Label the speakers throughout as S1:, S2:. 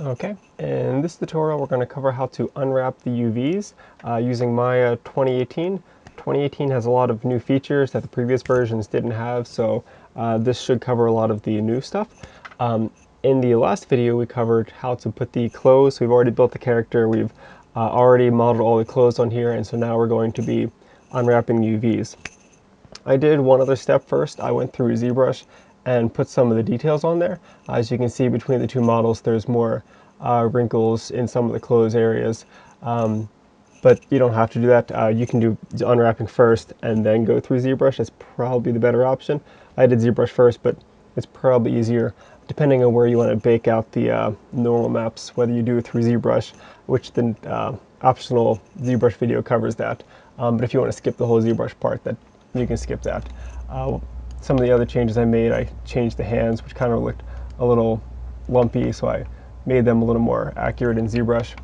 S1: Okay, in this tutorial we're going to cover how to unwrap the UVs using Maya 2018. 2018 has a lot of new features that the previous versions didn't have, so this should cover a lot of the new stuff. In the last video we covered how to put the clothes. We've already built the character, we've already modeled all the clothes on here, and so now we're going to be unwrapping the UVs. I did one other step first. I went through ZBrush and put some of the details on there. As you can see between the two models there's more wrinkles in some of the clothes areas, but you don't have to do that. You can do unwrapping first and then go through ZBrush. That's probably the better option. I did ZBrush first, but it's probably easier depending on where you want to bake out the normal maps, whether you do it through ZBrush, which the optional ZBrush video covers that. But if you want to skip the whole ZBrush part, that you can skip that. Some of the other changes I made, I changed the hands, which kind of looked a little lumpy, so I made them a little more accurate in ZBrush.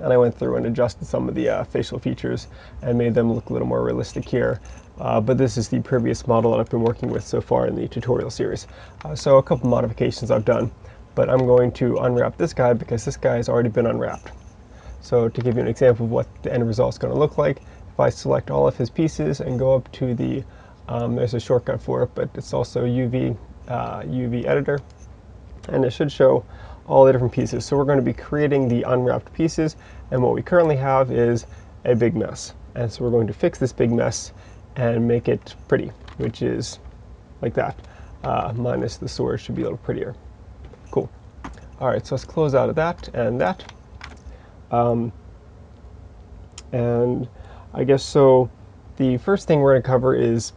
S1: And I went through and adjusted some of the facial features and made them look a little more realistic here. But this is the previous model that I've been working with so far in the tutorial series. So a couple modifications I've done, but I'm going to unwrap this guy because this guy has already been unwrapped. So to give you an example of what the end result is going to look like, if I select all of his pieces and go up to the, there's a shortcut for it, but it's also UV editor, and it should show all the different pieces. So we're going to be creating the unwrapped pieces, and what we currently have is a big mess. And so we're going to fix this big mess and make it pretty, which is like that. Minus the sword should be a little prettier. Cool. All right, so let's close out of that and that. And I guess so the first thing we're going to cover is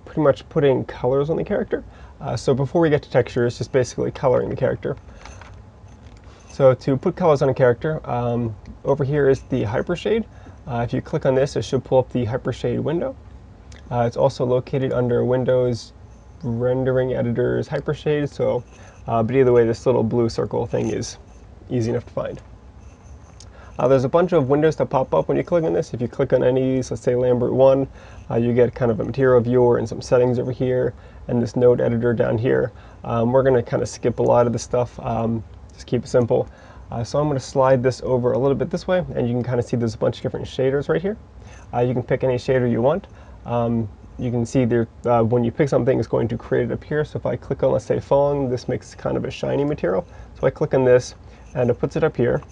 S1: pretty much putting colors on the character. So before we get to texture, it's just basically coloring the character. So to put colors on a character, over here is the hypershade. If you click on this, it should pull up the hypershade window. It's also located under Windows Rendering Editor's hypershade. So, but either way, this little blue circle thing is easy enough to find. There's a bunch of windows that pop up when you click on this. If you click on any of these, let's say Lambert 1, you get kind of a material viewer and some settings over here, and this node editor down here. We're going to kind of skip a lot of the stuff, just keep it simple. So I'm going to slide this over a little bit this way, and you can kind of see there's a bunch of different shaders right here. You can pick any shader you want. You can see there, when you pick something, it's going to create it up here. So if I click on, let's say, fawn, this makes kind of a shiny material. So I click on this, and it puts it up here.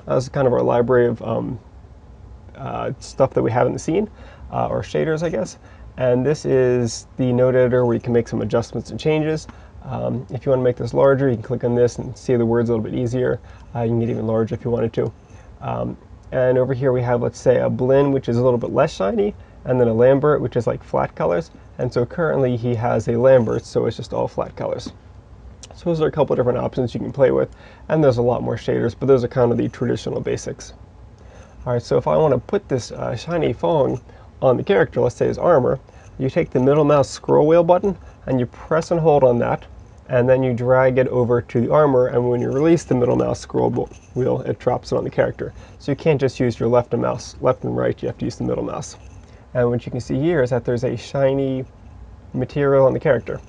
S1: This is kind of our library of stuff that we have in the scene, or shaders, I guess. And this is the node editor where you can make some adjustments and changes. If you want to make this larger, you can click on this and see the words a little bit easier. You can get even larger if you wanted to. And over here we have, let's say, a Blinn, which is a little bit less shiny, and then a Lambert, which is like flat colors. And so currently he has a Lambert, so it's just all flat colors. So those are a couple of different options you can play with, and there's a lot more shaders, but those are kind of the traditional basics. Alright, so if I want to put this shiny fawn on the character, let's say his armor, you take the middle mouse scroll wheel button, and you press and hold on that, and then you drag it over to the armor, and when you release the middle mouse scroll wheel, it drops it on the character. So you can't just use your left and right, you have to use the middle mouse. And what you can see here is that there's a shiny material on the character.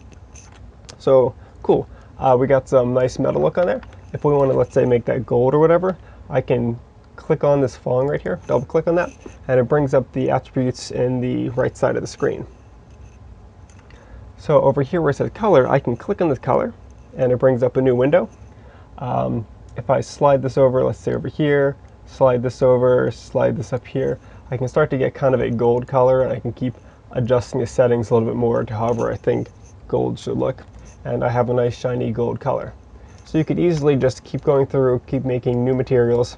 S1: So, cool. We got some nice metal look on there. If we want to, let's say, make that gold or whatever, I can click on this fawn right here, double click on that, and it brings up the attributes in the right side of the screen. So over here where it says color, I can click on this color, and it brings up a new window. If I slide this over, let's say over here, slide this over, slide this up here, I can start to get kind of a gold color, and I can keep adjusting the settings a little bit more to however I think gold should look. And I have a nice shiny gold color. So you could easily just keep going through, keep making new materials,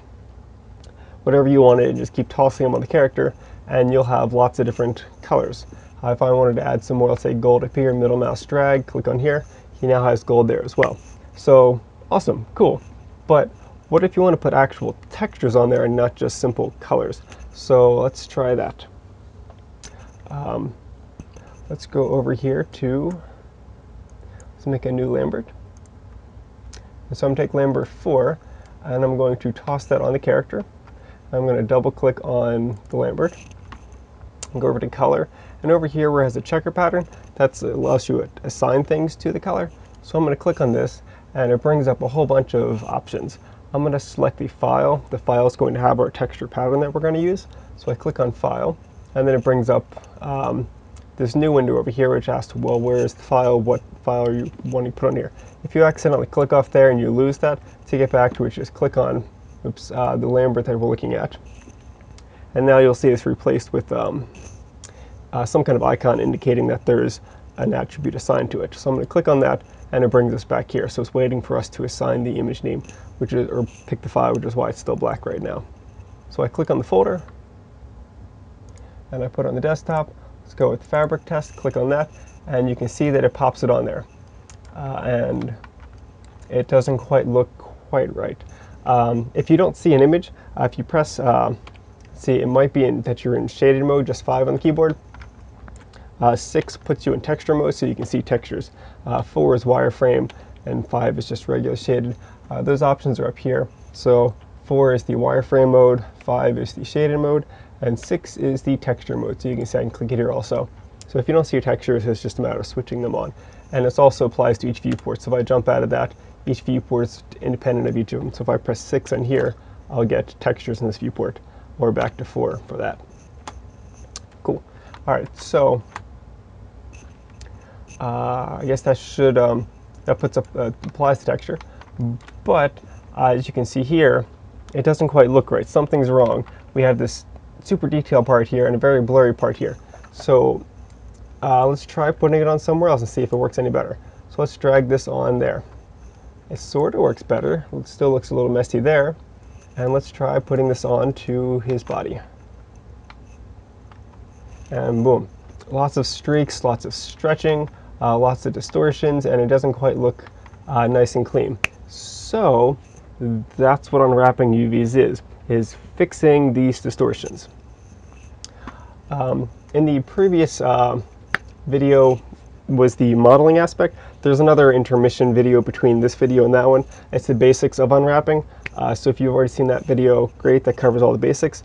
S1: whatever you wanted, just keep tossing them on the character, and you'll have lots of different colors. If I wanted to add some more, let's say gold up here, middle mouse drag, click on here, he now has gold there as well. So awesome, cool. But what if you want to put actual textures on there and not just simple colors? So let's try that. Let's go over here to, let's make a new Lambert. And so I'm going to take Lambert 4, and I'm going to toss that on the character. I'm going to double click on the Lambert, and go over to color, and over here where it has a checker pattern, that allows you to assign things to the color. So I'm going to click on this, and it brings up a whole bunch of options. I'm going to select the file. The file is going to have our texture pattern that we're going to use. So I click on File, and then it brings up this new window over here, which asks, well, where is the file? What file are you wanting to put on here? If you accidentally click off there and you lose that, to get back to it, just click on the Lambert that we're looking at. And now you'll see it's replaced with some kind of icon indicating that there's an attribute assigned to it. So I'm going to click on that, and it brings us back here. So it's waiting for us to assign the image name, which is, or pick the file, which is why it's still black right now. So I click on the folder, and I put it on the desktop. Let's go with Fabric Test, click on that, and you can see that it pops it on there. And it doesn't quite look quite right. If you don't see an image, if you press, see, it might be that you're in shaded mode, just 5 on the keyboard. 6 puts you in texture mode, so you can see textures. 4 is wireframe, and 5 is just regular shaded. Those options are up here. So 4 is the wireframe mode, 5 is the shaded mode, and 6 is the texture mode. So you can see I can click it here also. So if you don't see your textures, it's just a matter of switching them on. And this also applies to each viewport. So if I jump out of that, each viewport is independent of each of them. So if I press 6 on here, I'll get textures in this viewport, or back to 4 for that. Cool. All right, so I guess that should, that puts up, applies to texture. But as you can see here, it doesn't quite look right. Something's wrong. We have this super detailed part here and a very blurry part here. So let's try putting it on somewhere else and see if it works any better. So let's drag this on there. It sort of works better. It still looks a little messy there. And let's try putting this on to his body. And boom. Lots of streaks, lots of stretching, lots of distortions, and it doesn't quite look nice and clean. So that's what unwrapping UVs is fixing these distortions. In the previous video was the modeling aspect. There's another intermission video between this video and that one. It's the basics of unwrapping. So if you've already seen that video, great, that covers all the basics.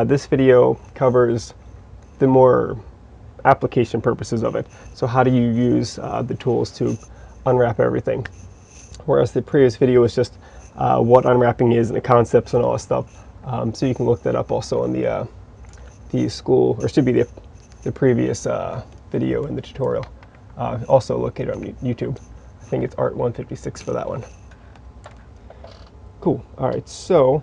S1: This video covers the more application purposes of it. So how do you use the tools to unwrap everything? Whereas the previous video was just what unwrapping is and the concepts and all that stuff. So you can look that up also on the school, or should be the previous video in the tutorial. Also located on YouTube. I think it's ART258 for that one. Cool. All right. So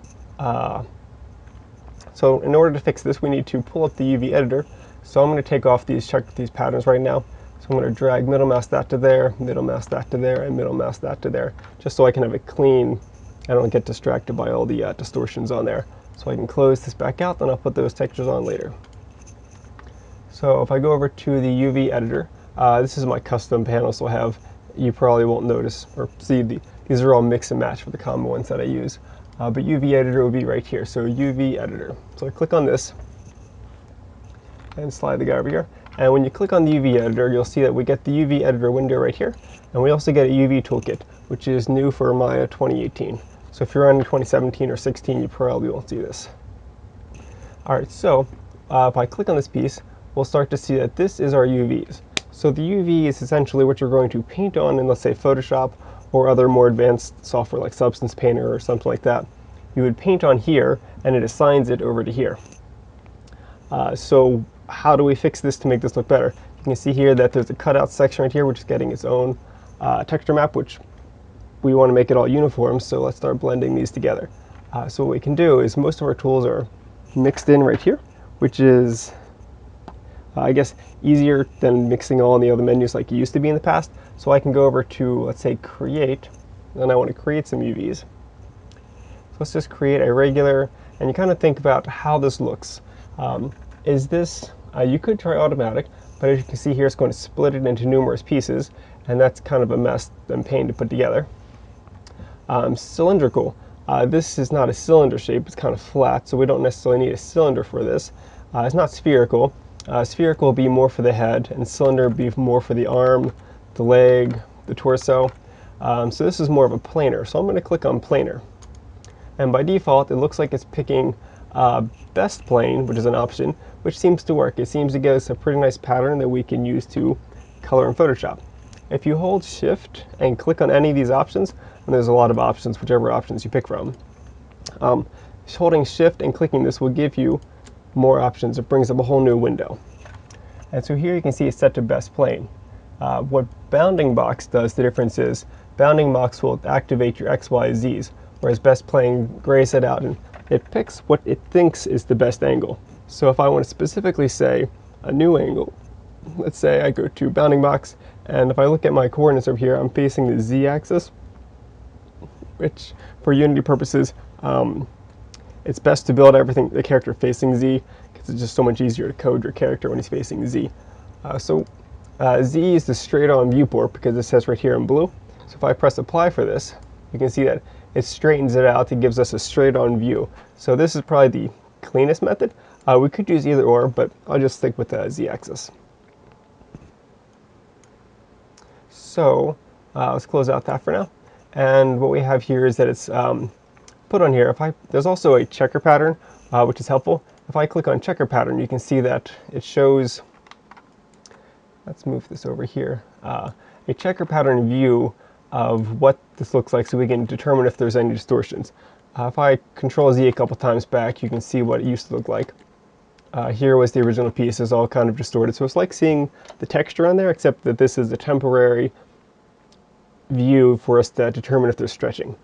S1: in order to fix this, we need to pull up the UV editor. So I'm going to take off these patterns right now. So I'm going to drag middle mouse that to there, middle mouse that to there, and middle mouse that to there, just so I can have it clean. I don't get distracted by all the distortions on there. So I can close this back out, then I'll put those textures on later. So if I go over to the UV editor, this is my custom panel, so you probably won't notice or see these are all mix and match for the common ones that I use. But UV editor will be right here. So UV editor. So I click on this and slide the guy over here. And when you click on the UV editor, you'll see that we get the UV editor window right here. And we also get a UV toolkit, which is new for Maya 2018. So if you're on 2017 or 16, you probably won't see this. All right, so if I click on this piece, we'll start to see that this is our UVs. So the UV is essentially what you're going to paint on in, let's say, Photoshop or other more advanced software like Substance Painter or something like that. You would paint on here, and it assigns it over to here. So how do we fix this to make this look better? You can see here that there's a cutout section right here, which is getting its own texture map, which we want to make it all uniform, so let's start blending these together. So what we can do is most of our tools are mixed in right here, which is, I guess, easier than mixing all in the other menus like it used to be in the past. So I can go over to, let's say, Create, and I want to create some UVs. So let's just create a regular, and you kind of think about how this looks. Is this, you could try automatic, but as you can see here, it's going to split it into numerous pieces, and that's kind of a mess and pain to put together. Cylindrical. This is not a cylinder shape, it's kind of flat, so we don't necessarily need a cylinder for this. It's not spherical. Spherical will be more for the head, and cylinder will be more for the arm, the leg, the torso. So this is more of a planar, so I'm going to click on planar. And by default, it looks like it's picking best plane, which is an option, which seems to work. It seems to give us a pretty nice pattern that we can use to color in Photoshop. If you hold Shift and click on any of these options, and there's a lot of options, whichever options you pick from, holding Shift and clicking this will give you more options. It brings up a whole new window. And so here you can see it's set to best plane. What bounding box does, the difference is, bounding box will activate your X, Y, Z's, whereas best plane grays it out and it picks what it thinks is the best angle. So if I want to specifically say a new angle, let's say I go to bounding box, and if I look at my coordinates over here, I'm facing the Z axis, which for Unity purposes, it's best to build everything, the character facing Z, because it's just so much easier to code your character when he's facing Z. Z is the straight on viewport because it says right here in blue. So if I press apply for this, you can see that it straightens it out. It gives us a straight on view. So this is probably the cleanest method. We could use either or, but I'll just stick with the Z axis. So let's close out that for now. And what we have here is that it's put on here. There's also a checker pattern, which is helpful. If I click on checker pattern, you can see that it shows, let's move this over here, a checker pattern view of what this looks like so we can determine if there's any distortions. If I Control Z a couple times back, you can see what it used to look like. Here was the original piece. It's all kind of distorted. So it's like seeing the texture on there, except that this is a temporary view for us to determine if there's stretching.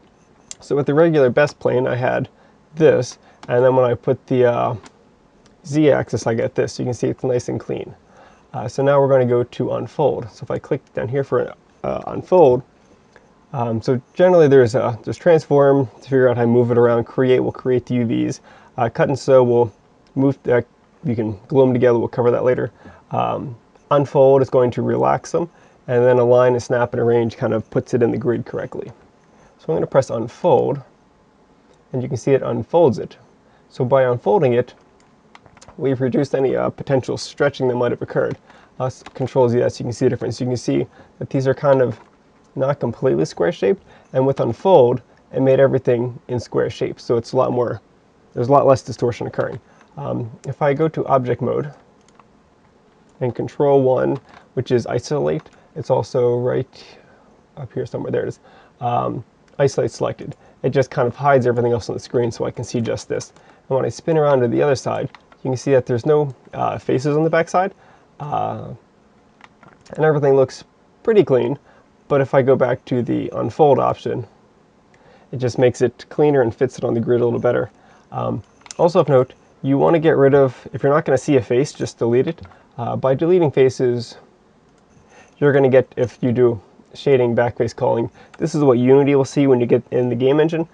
S1: So with the regular best plane, I had this, and then when I put the Z axis, I get this. So you can see it's nice and clean. So now we're going to go to unfold. So if I click down here for unfold, so generally there's transform to figure out how to move it around. Create will create the UVs. Cut and sew will move. You can glue them together. We'll cover that later. Unfold is going to relax them, and then align and snap and arrange kind of puts it in the grid correctly. So I'm going to press unfold, and you can see it unfolds it. So by unfolding it, we've reduced any potential stretching that might have occurred. Control Z, so you can see the difference. You can see that these are kind of not completely square shaped, and with unfold, it made everything in square shape. So it's a lot more, there's a lot less distortion occurring. If I go to object mode and Control 1, which is isolate, it's also right up here somewhere. There it is. Isolate selected. It just kind of hides everything else on the screen so I can see just this. And when I spin around to the other side, you can see that there's no faces on the back side, and everything looks pretty clean. But if I go back to the unfold option, it just makes it cleaner and fits it on the grid a little better. Also of note, you want to get rid of, if you're not going to see a face, just delete it. By deleting faces, you're going to get, if you do shading, backface calling, this is what Unity will see when you get in the game engine,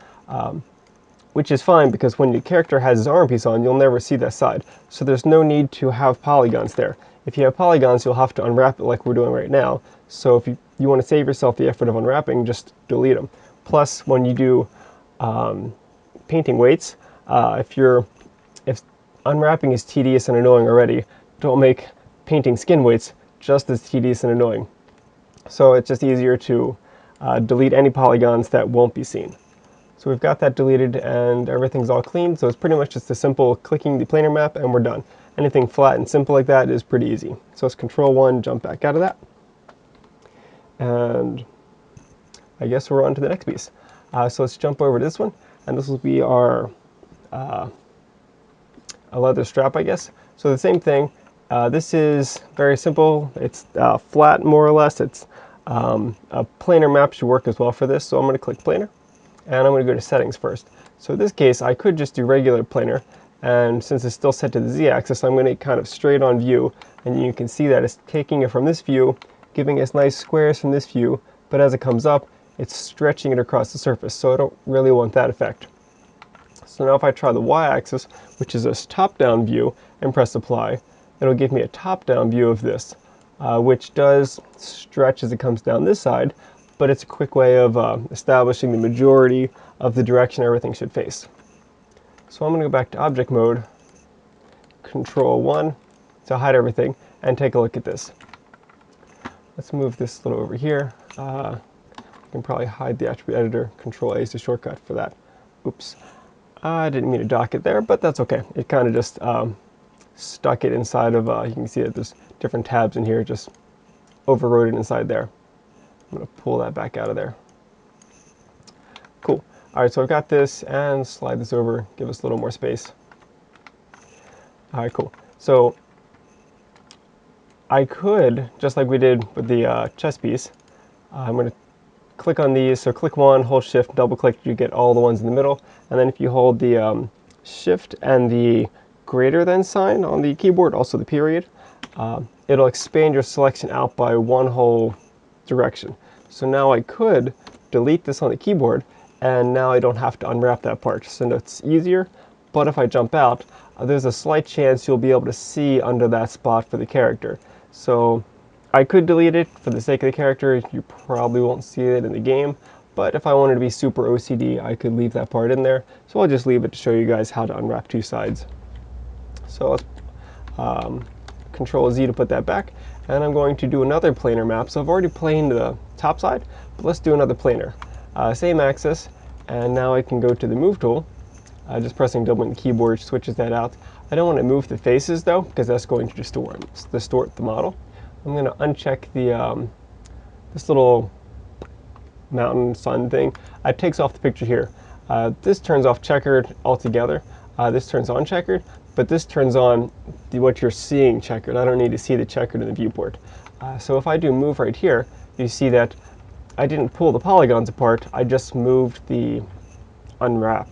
S1: which is fine because when your character has his arm piece on, you'll never see that side. So there's no need to have polygons there. If you have polygons, you'll have to unwrap it like we're doing right now. So if you want to save yourself the effort of unwrapping, just delete them. Plus, when you do painting weights, if unwrapping is tedious and annoying already, don't make painting skin weights just as tedious and annoying. So it's just easier to delete any polygons that won't be seen. So we've got that deleted and everything's all clean. So it's pretty much just a simple clicking the planar map and we're done. Anything flat and simple like that is pretty easy. So let's Control 1, jump back out of that. And I guess we're on to the next piece. So let's jump over to this one. And this will be our a leather strap, I guess. So the same thing. This is very simple. It's flat, more or less. It's a planar map should work as well for this. So I'm going to click planar, and I'm going to go to settings first. So in this case, I could just do regular planar, and since it's still set to the Z-axis, I'm going to kind of straight on view, and you can see that it's taking it from this view, giving us nice squares from this view, but as it comes up, it's stretching it across the surface. So I don't really want that effect. So now if I try the Y-axis, which is this top-down view, and press apply, it'll give me a top-down view of this, which does stretch as it comes down this side, but it's a quick way of establishing the majority of the direction everything should face. So I'm going to go back to object mode, Control 1 to hide everything, and take a look at this. Let's move this a little over here. You can probably hide the attribute editor. Control A is the shortcut for that. Oops. I didn't mean to dock it there, but that's okay. It kind of just stuck it inside of, you can see that there's different tabs in here, just overrode it inside there. I'm going to pull that back out of there. Cool. All right, so I've got this, and slide this over, give us a little more space. All right, cool. So I could, just like we did with the chess piece, I'm going to click on these. So click one, hold shift, double click, you get all the ones in the middle. And then if you hold the shift and the greater than sign on the keyboard, also the period, it'll expand your selection out by one whole direction. So now I could delete this on the keyboard, and now I don't have to unwrap that part. So it's easier, but if I jump out, there's a slight chance you'll be able to see under that spot for the character. So I could delete it for the sake of the character. You probably won't see it in the game, but if I wanted to be super OCD, I could leave that part in there. So I'll just leave it to show you guys how to unwrap two sides. So let's Control Z to put that back, and I'm going to do another planar map. So I've already planed the top side, but let's do another planar. Same axis, and now I can go to the Move tool. Just pressing double on the keyboard switches that out. I don't want to move the faces though, because that's going to distort the model. I'm going to uncheck the this little mountain sun thing. It takes off the picture here. This turns off checkered altogether. This turns on checkered, but this turns on what you're seeing checkered. I don't need to see the checkered in the viewport. So if I do move right here, you see that I didn't pull the polygons apart, I just moved the unwrap.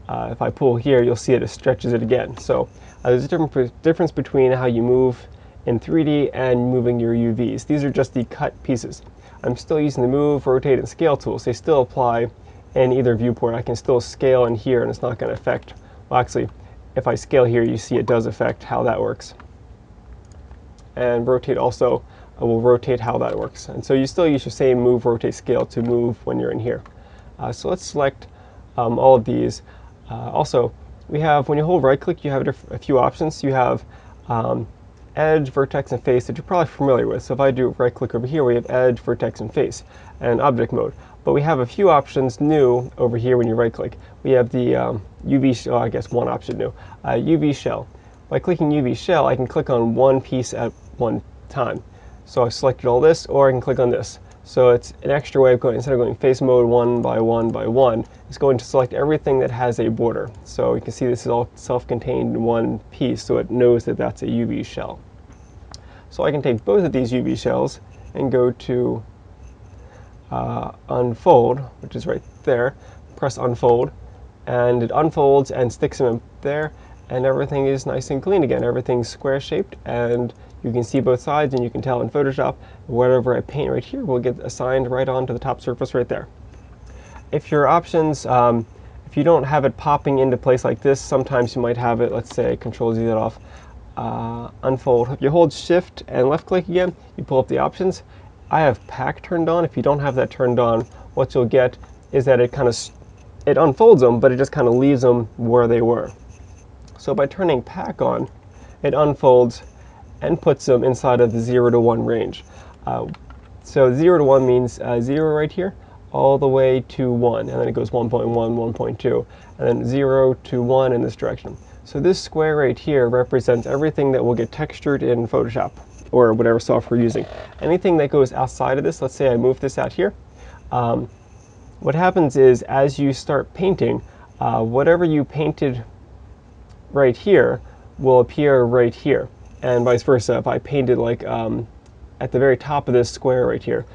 S1: If I pull here, you'll see it stretches it again. So there's a difference between how you move in 3D and moving your UVs. These are just the cut pieces. I'm still using the move, rotate, and scale tools. They still apply in either viewport. I can still scale in here and it's not going to affect, well actually, if I scale here, you see it does affect how that works. And rotate also will rotate how that works. And so you still use your same move, rotate, scale to move when you're in here. So let's select all of these. Also, we have, when you hold right click, you have a few options. You have edge, vertex, and face that you're probably familiar with. So if I do right click over here, we have edge, vertex, and face, and object mode. But we have a few options new over here when you right click. We have the UV shell, I guess one option new, UV shell. By clicking UV shell, I can click on one piece at one time. So I've selected all this, or I can click on this. So it's an extra way of going, instead of going face mode one by one by one, it's going to select everything that has a border. So you can see this is all self-contained in one piece, so it knows that that's a UV shell. So I can take both of these UV shells and go to unfold, which is right there, press unfold, and it unfolds and sticks them in there, and everything is nice and clean again. Everything's square shaped, and you can see both sides, and you can tell in Photoshop whatever I paint right here will get assigned right onto the top surface right there. If your options, if you don't have it popping into place like this, sometimes you might have it, let's say Control Z that off, unfold. If you hold shift and left click again, you pull up the options. I have pack turned on. If you don't have that turned on, what you'll get is that it it unfolds them, but it just kind of leaves them where they were. So by turning pack on, it unfolds and puts them inside of the 0 to 1 range. So 0 to 1 means 0 right here, all the way to 1, and then it goes 1.1, 1.2, and then 0 to 1 in this direction. So this square right here represents everything that will get textured in Photoshop, or whatever software you're using. Anything that goes outside of this, let's say I move this out here, what happens is as you start painting, whatever you painted right here will appear right here, and vice versa. If I painted like at the very top of this square right here,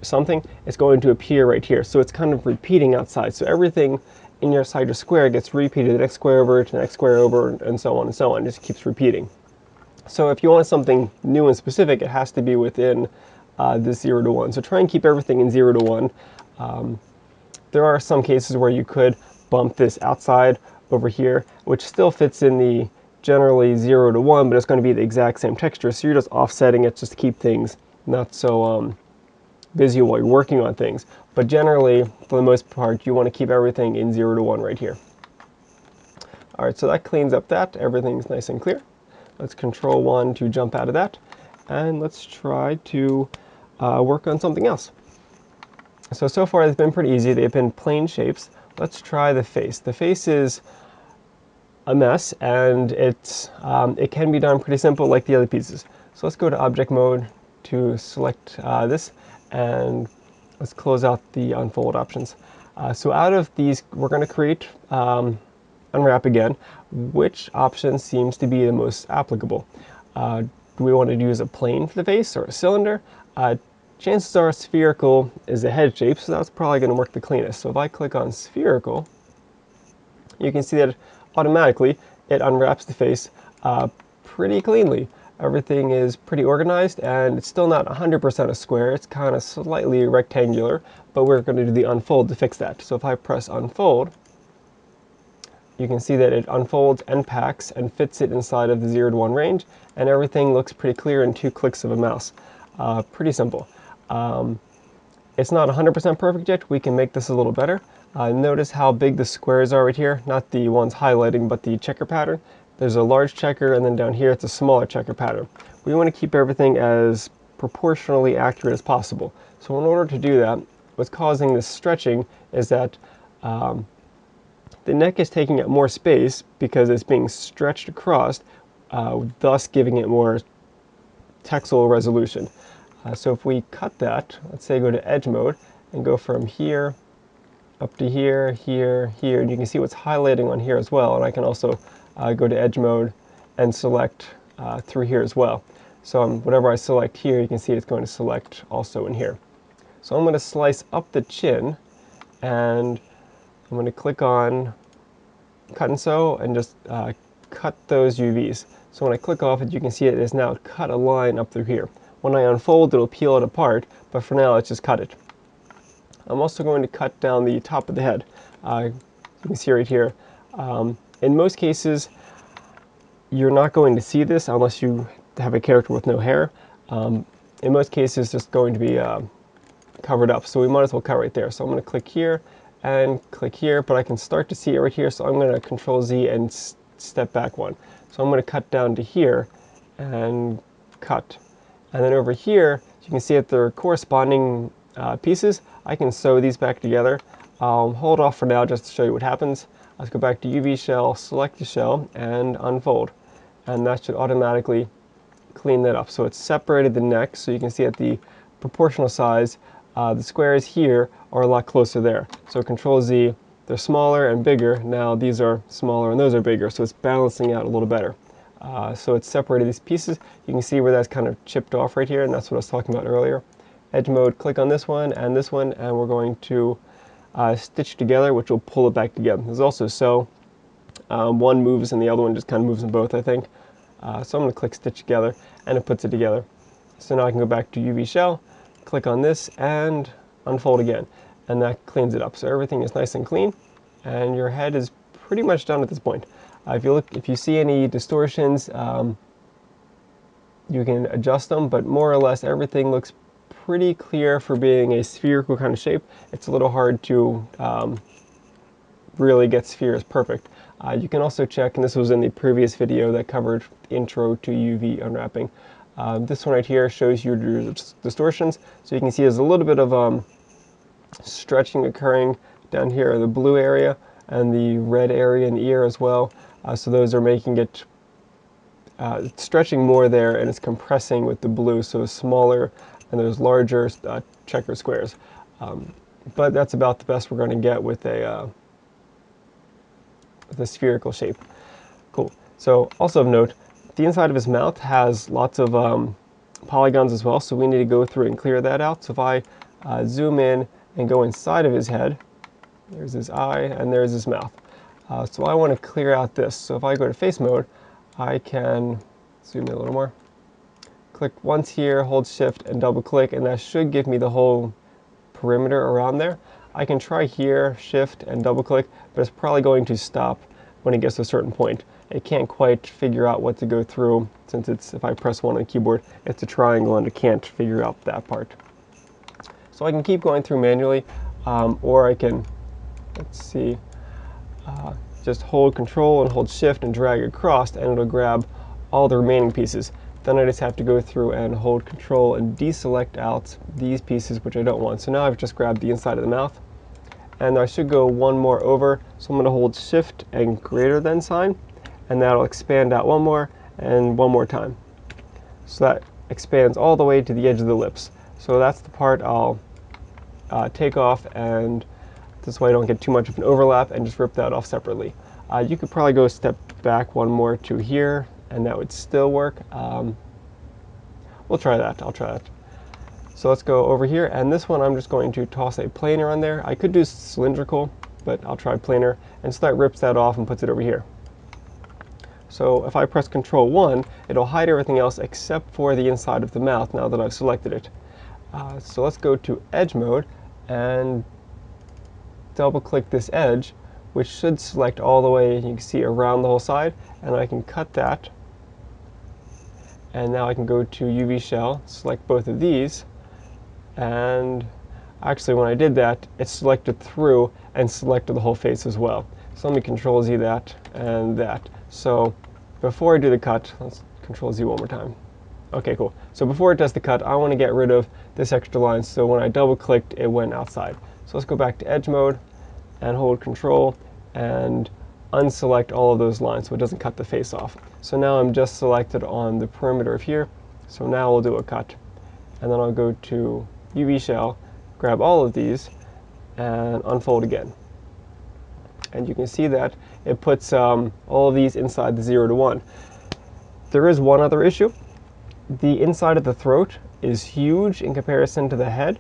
S1: something, it's going to appear right here. So it's kind of repeating outside. So everything in your side of square gets repeated, the next square over to the next square over, and so on and so on. It just keeps repeating. So if you want something new and specific, it has to be within this 0 to 1. So try and keep everything in 0 to 1. There are some cases where you could bump this outside over here, which still fits in the generally 0 to 1, but it's going to be the exact same texture. So you're just offsetting it just to keep things not so busy while you're working on things. But generally, for the most part, you want to keep everything in 0 to 1 right here. All right, so that cleans up that. Everything's nice and clear. Let's Control 1 to jump out of that, and let's try to work on something else. So far it's been pretty easy. They've been plain shapes. Let's try the face. The face is a mess, and it can be done pretty simple like the other pieces. So let's go to object mode to select this, and let's close out the unfold options. So out of these, we're going to create unwrap again. Which option seems to be the most applicable? Do we want to use a plane for the face or a cylinder? Chances are spherical is the head shape, so that's probably going to work the cleanest. So if I click on spherical, you can see that automatically it unwraps the face pretty cleanly. Everything is pretty organized, and it's still not 100% a square. It's kind of slightly rectangular, but we're going to do the unfold to fix that. So if I press unfold, you can see that it unfolds and packs and fits it inside of the 0 to 1 range, and everything looks pretty clear in 2 clicks of a mouse. Pretty simple. It's not 100% perfect yet. We can make this a little better. Notice how big the squares are right here, not the ones highlighting, but the checker pattern. There's a large checker, and then down here it's a smaller checker pattern. We want to keep everything as proportionally accurate as possible. So in order to do that, what's causing this stretching is that the neck is taking up more space because it's being stretched across, thus giving it more texel resolution. So if we cut that, let's say go to edge mode and go from here up to here, here, here, and you can see what's highlighting on here as well. And I can also go to edge mode and select through here as well. So whatever I select here, you can see it's going to select also in here. So I'm going to slice up the chin, and I'm going to click on cut and sew and just cut those UVs. So when I click off it, you can see it is now cut a line up through here. When I unfold, it'll peel it apart, but for now, let's just cut it. I'm also going to cut down the top of the head. You can see right here. In most cases, you're not going to see this unless you have a character with no hair. In most cases, it's just going to be covered up, so we might as well cut right there. So I'm going to click here and click here, but I can start to see it right here, so I'm going to Control Z and step back one. So I'm going to cut down to here and cut. And then over here, you can see that there are corresponding pieces. I can sew these back together. I'll hold off for now just to show you what happens. Let's go back to UV shell, select the shell, and unfold. And that should automatically clean that up. So it's separated the neck, so you can see at the proportional size, the squares here are a lot closer there. So Control Z, they're smaller and bigger. Now these are smaller and those are bigger, so it's balancing out a little better. So it's separated these pieces. You can see where that's kind of chipped off right here, and that's what I was talking about earlier. Edge mode, click on this one, and we're going to stitch together, which will pull it back together. There's also sew. One moves and the other one just kind of moves them both, I think. So I'm going to click stitch together, and it puts it together. So now I can go back to UV shell, click on this, and unfold again. And that cleans it up. So everything is nice and clean, and your head is pretty much done at this point. If you see any distortions, you can adjust them, but more or less everything looks pretty clear for being a spherical kind of shape. It's a little hard to really get spheres perfect. You can also check, and this was in the previous video that covered intro to UV unwrapping. This one right here shows you your distortions, so you can see there's a little bit of stretching occurring down here in the blue area and the red area in the ear as well. So those are making it stretching more there, and it's compressing with the blue, so it's smaller, and there's larger checker squares. But that's about the best we're going to get with a spherical shape. Cool. So also of note, the inside of his mouth has lots of polygons as well, so we need to go through and clear that out. So if I zoom in and go inside of his head, there's his eye and there's his mouth. So I want to clear out this. So if I go to face mode, I can zoom in a little more. Click once here, hold shift and double click, and that should give me the whole perimeter around there. I can try here, shift and double click, but it's probably going to stop when it gets to a certain point. It can't quite figure out what to go through, since if I press 1 on the keyboard, it's a triangle and it can't figure out that part. So I can keep going through manually, or I can, let's see, just hold Control and hold Shift and drag across, and it'll grab all the remaining pieces. Then I just have to go through and hold Control and deselect out these pieces which I don't want. So now I've just grabbed the inside of the mouth, and I should go one more over. So I'm going to hold Shift and greater than sign, and that'll expand out one more and one more time. So that expands all the way to the edge of the lips. So that's the part I'll take off, and this way I don't get too much of an overlap, and just rip that off separately. You could probably go a step back one more to here, and that would still work. We'll try that. I'll try that. So let's go over here, and this one I'm just going to toss a planar on there. I could do cylindrical, but I'll try planar, and so that rips that off and puts it over here. So if I press Control 1, it'll hide everything else except for the inside of the mouth now that I've selected it. So let's go to Edge Mode and double click this edge, which should select all the way, you can see, around the whole side, and I can cut that. And now I can go to UV Shell, select both of these, and actually when I did that, it selected through and selected the whole face as well. So let me Control Z that and that. So before I do the cut, let's Control Z one more time. Okay, cool. So before it does the cut, I want to get rid of this extra line, so when I double clicked, it went outside. So let's go back to Edge Mode and hold Control and unselect all of those lines so it doesn't cut the face off. So now I'm just selected on the perimeter of here. So now we'll do a cut. And then I'll go to UV Shell, grab all of these, and unfold again. And you can see that it puts all of these inside the 0 to 1. There is one other issue. The inside of the throat is huge in comparison to the head,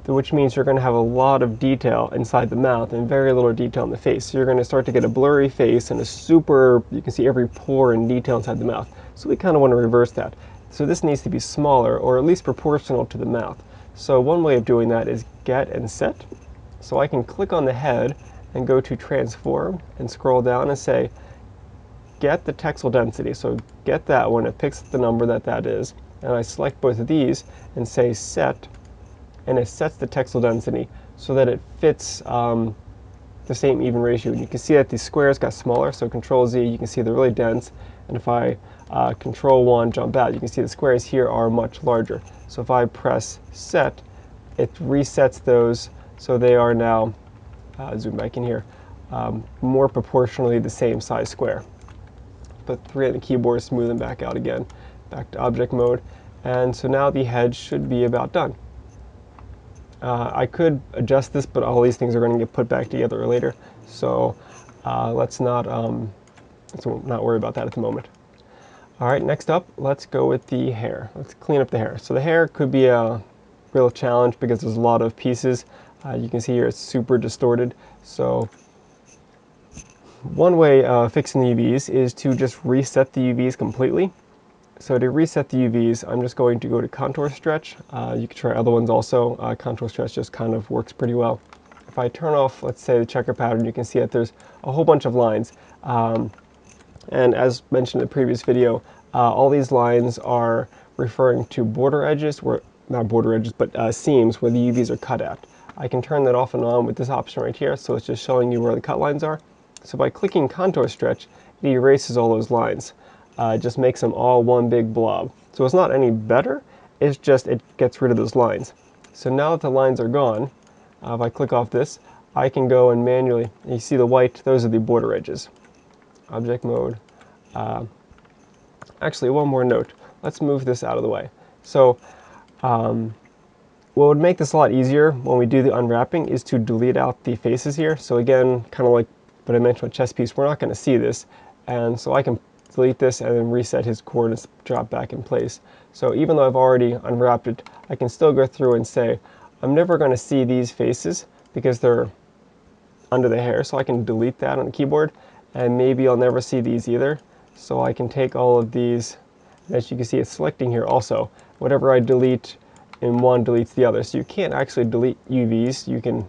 S1: which means you're going to have a lot of detail inside the mouth and very little detail in the face. So you're going to start to get a blurry face and you can see every pore and detail inside the mouth. So we kind of want to reverse that. So this needs to be smaller, or at least proportional to the mouth. So one way of doing that is Get and Set. So I can click on the head and go to Transform and scroll down and say, get the texel density. So get that one, it picks the number that is, and I select both of these and say Set, and it sets the texel density so that it fits the same even ratio. And you can see that the squares got smaller, so Control Z, you can see they're really dense, and if I Control 1, jump out, you can see the squares here are much larger. So if I press Set, it resets those so they are now, zoom back in here, more proportionally the same size square. Put 3 on the keyboard, smooth them back out again, back to object mode, and so now the head should be about done. I could adjust this, but all these things are going to get put back together later, so let's not worry about that at the moment. Alright, next up, let's go with the hair. Let's clean up the hair. So the hair could be a real challenge because there's a lot of pieces. You can see here it's super distorted, so one way of fixing the UVs is to just reset the UVs completely. So to reset the UVs, I'm just going to go to Contour Stretch. You can try other ones also. Contour Stretch just kind of works pretty well. If I turn off, let's say, the checker pattern, you can see that there's a whole bunch of lines. And as mentioned in the previous video, all these lines are referring to border edges, not border edges, but seams where the UVs are cut at. I can turn that off and on with this option right here, so it's just showing you where the cut lines are. So by clicking Contour Stretch, it erases all those lines. It just makes them all one big blob. So it's not any better, it's just it gets rid of those lines. So now that the lines are gone, if I click off this, I can go and manually, you see the white, those are the border edges. Object mode. Actually, one more note. Let's move this out of the way. So what would make this a lot easier when we do the unwrapping is to delete out the faces here. So again, kind of like what I mentioned with chest piece, we're not going to see this, and so I can delete this and then reset his coordinates, drop back in place. So even though I've already unwrapped it, I can still go through and say, I'm never going to see these faces because they're under the hair, so I can delete that on the keyboard, and maybe I'll never see these either. So I can take all of these, and as you can see, it's selecting here also. Whatever I delete in one deletes the other. So you can't actually delete UVs. You can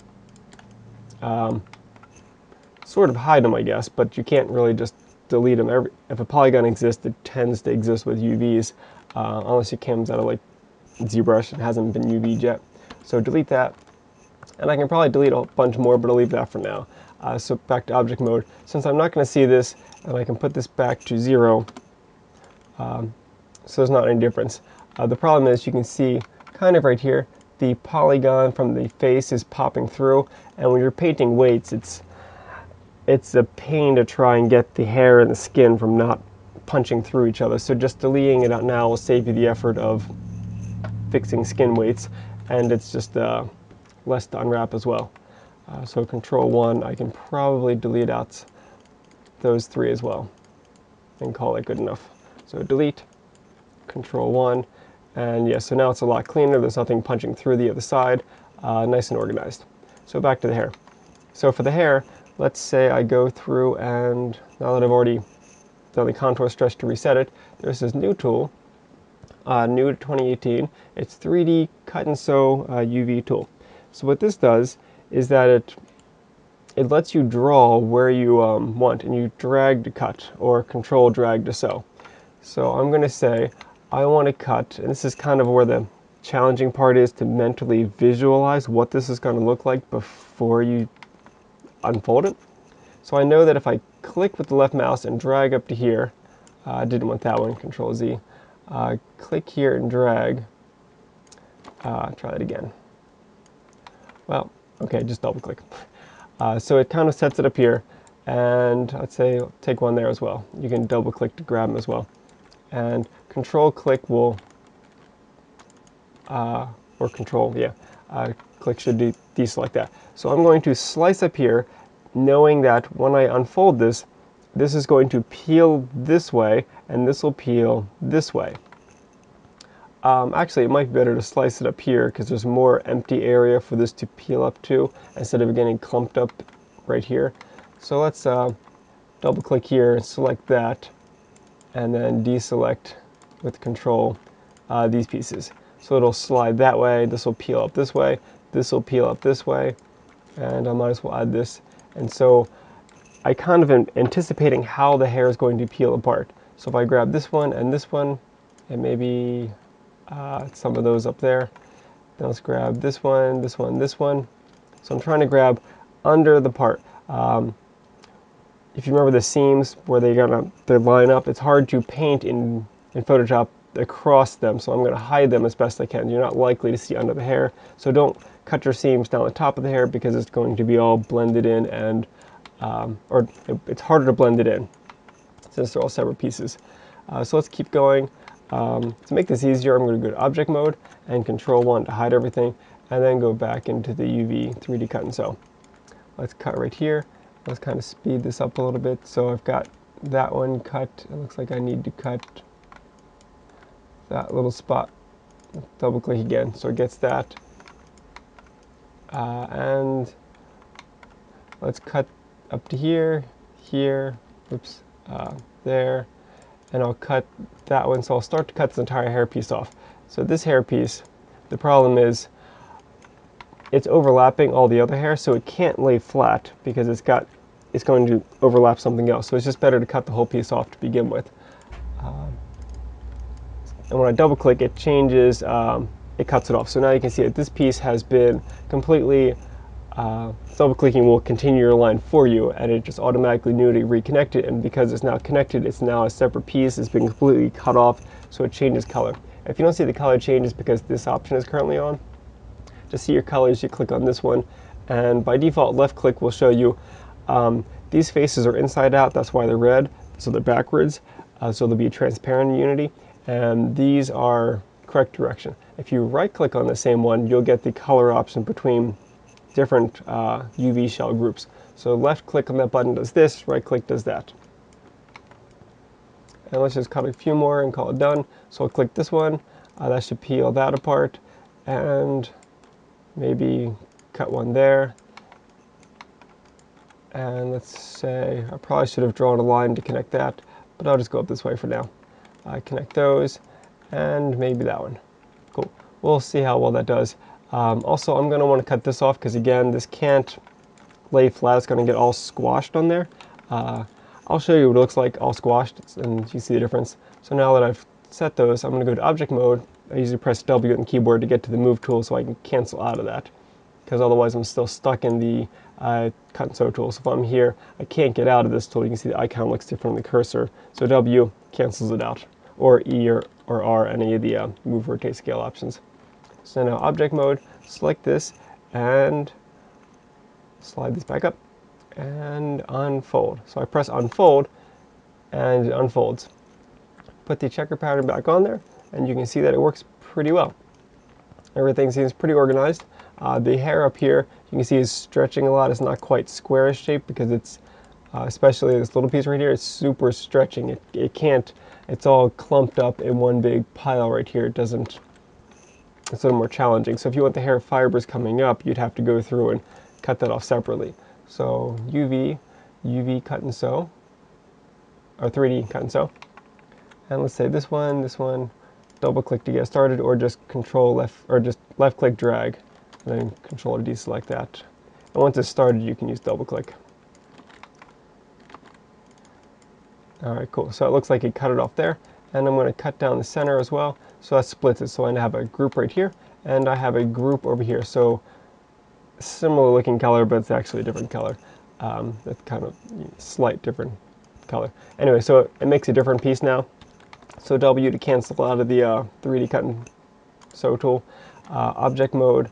S1: sort of hide them, I guess, but you can't really just delete them. If a polygon exists, it tends to exist with UVs, unless it comes out of like ZBrush and hasn't been UV'd yet. So delete that, and I can probably delete a bunch more, but I'll leave that for now. So back to object mode. Since I'm not going to see this, and I can put this back to 0, so there's not any difference. The problem is you can see kind of right here, the polygon from the face is popping through, and when you're painting weights, it's a pain to try and get the hair and the skin from not punching through each other. So just deleting it out now will save you the effort of fixing skin weights, and it's just less to unwrap as well. So Control 1, I can probably delete out those 3 as well and call it good enough. So delete, Control 1, and yeah, so now it's a lot cleaner. There's nothing punching through the other side, nice and organized. So back to the hair. So for the hair, let's say I go through, and now that I've already done the contour stretch to reset it, there's this new tool, new to 2018. It's 3D Cut and Sew UV tool. So what this does is that it lets you draw where you want, and you drag to cut or control drag to sew. So I'm going to say I want to cut, and this is kind of where the challenging part is, to mentally visualize what this is going to look like before you unfold it. So I know that if I click with the left mouse and drag up to here, I didn't want that one, Control Z, click here and drag, try that again. Well, okay, just double click. So it kind of sets it up here, and I'd say take one there as well. You can double click to grab them as well. And Control click will, or Control, yeah, click should deselect that. So I'm going to slice up here, knowing that when I unfold this, this is going to peel this way, and this will peel this way. Actually, it might be better to slice it up here because there's more empty area for this to peel up to, instead of getting clumped up right here. So let's double click here and select that, and then deselect with Control these pieces. So it'll slide that way, this will peel up this way, this will peel up this way, and I might as well add this. And so I kind of am anticipating how the hair is going to peel apart. So if I grab this one, and maybe some of those up there, then let's grab this one, this one, this one. So I'm trying to grab under the part. If you remember the seams where they line up, it's hard to paint in Photoshop across them, so I'm going to hide them as best I can. You're not likely to see under the hair, so don't cut your seams down the top of the hair because it's going to be all blended in, and it's harder to blend it in since they're all separate pieces. So let's keep going. To make this easier, I'm going to go to Object Mode and Control 1 to hide everything, and then go back into the UV 3D Cut and Sew. Let's cut right here. Let's kind of speed this up a little bit. So I've got that one cut. It looks like I need to cut that little spot. Double click again so it gets that. And let's cut up to here, oops, there, and I'll cut that one. So I'll start to cut this entire hair piece off. So this hair piece, the problem is it's overlapping all the other hair, so it can't lay flat because it's going to overlap something else. So it's just better to cut the whole piece off to begin with. And when I double click, it changes, it cuts it off. So now you can see that this piece has been completely, double clicking will continue your line for you, and it just automatically knew to reconnect it, and because it's now connected, it's now a separate piece. It's been completely cut off, so it changes color. If you don't see the color change, it's because this option is currently on. To see your colors, you click on this one, and by default, left click will show you these faces are inside out, that's why they're red, so they're backwards, so they'll be transparent in Unity, and these are correct direction. If you right click on the same one, you'll get the color option between different UV shell groups. So left click on that button does this, right click does that. And let's just cut a few more and call it done. So I'll click this one, that should peel that apart, and maybe cut one there. And let's say, I probably should have drawn a line to connect that, but I'll just go up this way for now. Connect those, and maybe that one. Cool. We'll see how well that does. Also, I'm going to want to cut this off because, again, this can't lay flat. It's going to get all squashed on there. I'll show you what it looks like all squashed, and you see the difference. So now that I've set those, I'm going to go to Object Mode. I usually press W on the keyboard to get to the Move tool so I can cancel out of that, because otherwise I'm still stuck in the Cut and Sew tool. So if I'm here, I can't get out of this tool. You can see the icon looks different on the cursor. So W cancels it out, or E or R, any of the Move, Rotate, Scale options. So now Object Mode, select this, and slide this back up, and unfold. So I press Unfold, and it unfolds. Put the checker pattern back on there, and you can see that it works pretty well. Everything seems pretty organized. The hair up here, you can see, is stretching a lot. It's not quite squarish shape because it's, especially this little piece right here, it's super stretching. It can't, it's all clumped up in one big pile right here. It doesn't, it's a little more challenging. So if you want the hair fibers coming up, you'd have to go through and cut that off separately. So UV cut and sew, or 3D cut and sew. And let's say this one, double click to get started, or just control left, or just left click drag, and then control to deselect that. And once it's started, you can use double click. Alright, cool. So it looks like it cut it off there. And I'm going to cut down the center as well. So that splits it. So I have a group right here, and I have a group over here. So similar looking color, but it's actually a different color. That's kind of slight different color. Anyway, so it makes a different piece now. So W to cancel out of the 3D cut and sew tool, object mode,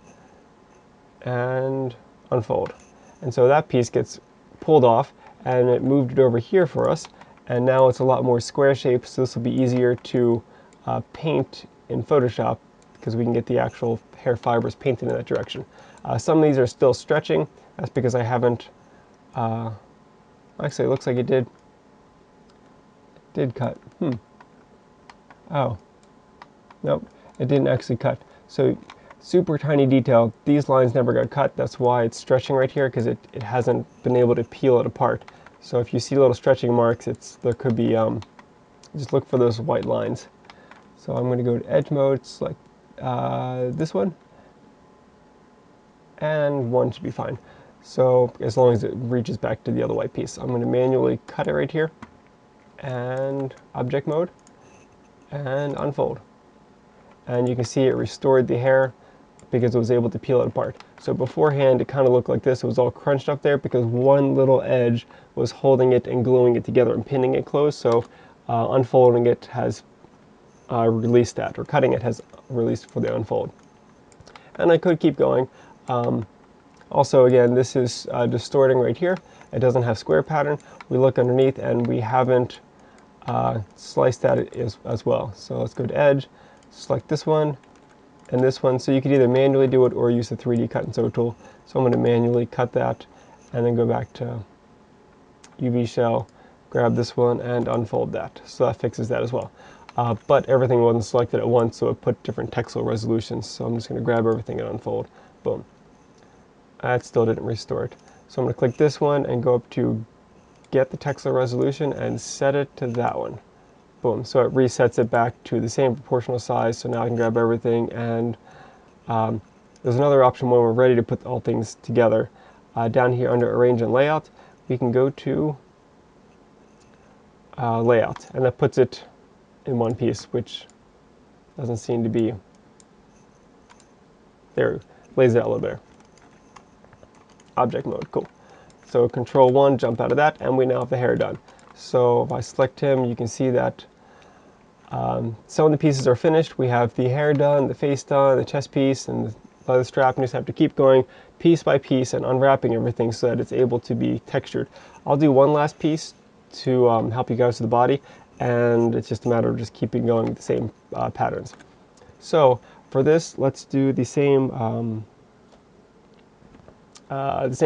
S1: and unfold. And so that piece gets pulled off, and it moved it over here for us. And now it's a lot more square shape, so this will be easier to paint in Photoshop because we can get the actual hair fibers painted in that direction. Some of these are still stretching. That's because I haven't, actually it looks like it did cut. Oh, nope, it didn't actually cut. So super tiny detail, these lines never got cut. That's why it's stretching right here, because it hasn't been able to peel it apart. So if you see little stretching marks, there could be, just look for those white lines. So I'm going to go to edge mode, select this one, and one should be fine. So as long as it reaches back to the other white piece. I'm going to manually cut it right here, and object mode, and unfold. And you can see it restored the hair because it was able to peel it apart. So beforehand it kind of looked like this. It was all crunched up there because one little edge was holding it and gluing it together and pinning it closed. So unfolding it has released that, or cutting it has released for the unfold. And I could keep going. Also, again, this is distorting right here. It doesn't have square pattern. We look underneath and we haven't sliced that as well. So let's go to edge, select this one and this one. So you could either manually do it or use the 3D cut and sew tool. So I'm going to manually cut that and then go back to UV shell, grab this one and unfold that. So that fixes that as well. But everything wasn't selected at once, so it put different textile resolutions. So I'm just going to grab everything and unfold. Boom. That still didn't restore it. So I'm going to click this one and go up to get the textile resolution and set it to that one. Boom. So it resets it back to the same proportional size. So now I can grab everything, and there's another option when we're ready to put all things together. Down here under Arrange and Layout, we can go to Layout, and that puts it in one piece, which doesn't seem to be there. Lays it out a little better. Object mode, cool. So Control 1, jump out of that, and we now have the hair done. So if I select him, you can see that some of the pieces are finished. We have the hair done, the face done, the chest piece, and the leather strap, and you just have to keep going piece by piece and unwrapping everything so that it's able to be textured. I'll do one last piece to help you guys with the body, and it's just a matter of just keeping going with the same patterns. So for this, let's do the same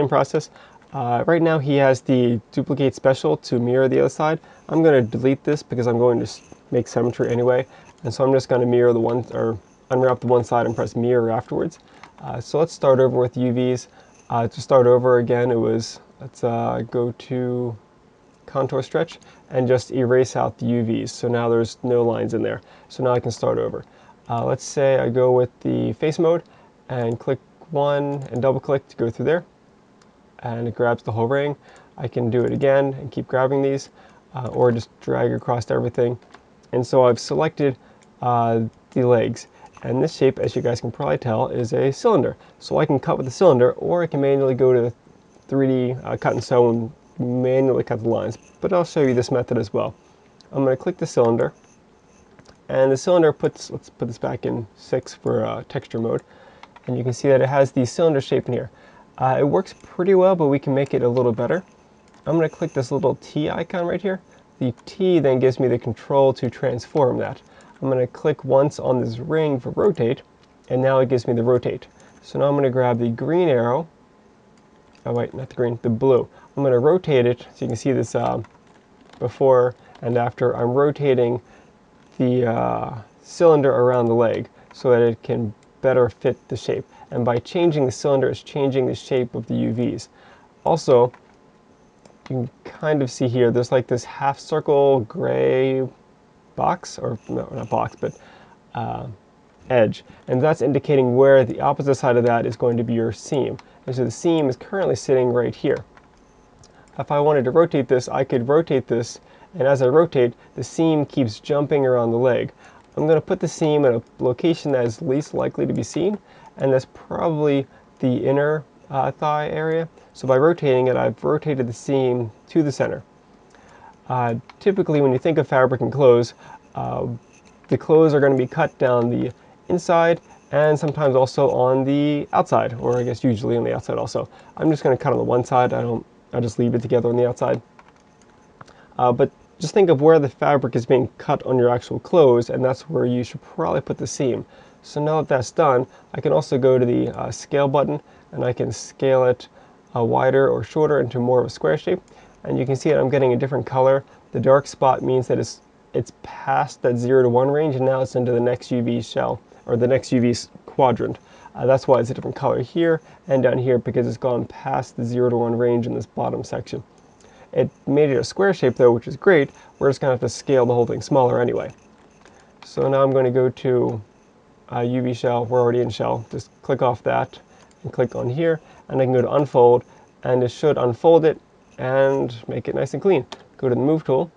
S1: process. Right now he has the duplicate special to mirror the other side. I'm going to delete this because I'm going to make symmetry anyway, and so I'm just going to mirror the one, or unwrap the one side and press mirror afterwards. So let's start over with UVs. To start over again, let's go to contour stretch and just erase out the UVs. So now there's no lines in there. So now I can start over. Let's say I go with the face mode and click one and double click to go through there, and it grabs the whole ring. I can do it again and keep grabbing these, or just drag across everything. And so I've selected the legs, and this shape, as you guys can probably tell, is a cylinder. So I can cut with the cylinder, or I can manually go to 3D cut and sew and manually cut the lines. But I'll show you this method as well. I'm going to click the cylinder, and the cylinder let's put this back in 6 for texture mode, and you can see that it has the cylinder shape in here. It works pretty well, but we can make it a little better. I'm going to click this little T icon right here. The T then gives me the control to transform that. I'm going to click once on this ring for rotate, and now it gives me the rotate. So now I'm going to grab the green arrow. Oh wait, not the green, the blue. I'm going to rotate it so you can see this before and after. I'm rotating the cylinder around the leg so that it can better fit the shape. And by changing the cylinder, it's changing the shape of the UVs. Also, you can kind of see here, there's like this half circle gray box, or no, not box, but edge. And that's indicating where the opposite side of that is going to be your seam. And so the seam is currently sitting right here. If I wanted to rotate this, I could rotate this, and as I rotate, the seam keeps jumping around the leg. I'm going to put the seam in a location that is least likely to be seen, and that's probably the inner thigh area. So by rotating it, I've rotated the seam to the center. Typically, when you think of fabric and clothes, the clothes are going to be cut down the inside and sometimes also on the outside, or I guess usually on the outside also. I'm just going to cut on the one side. I just leave it together on the outside. But just think of where the fabric is being cut on your actual clothes, and that's where you should probably put the seam. So now that that's done, I can also go to the scale button, and I can scale it wider or shorter into more of a square shape. And you can see that I'm getting a different color. The dark spot means that it's past that 0 to 1 range, and now it's into the next UV shell, or the next UV quadrant. That's why it's a different color here and down here, because it's gone past the 0 to 1 range in this bottom section. It made it a square shape though, which is great. We're just going to have to scale the whole thing smaller anyway. So now I'm going to go to UV shell. We're already in shell. Just click off that and click on here, and I can go to unfold, and it should unfold it and make it nice and clean. Go to the move tool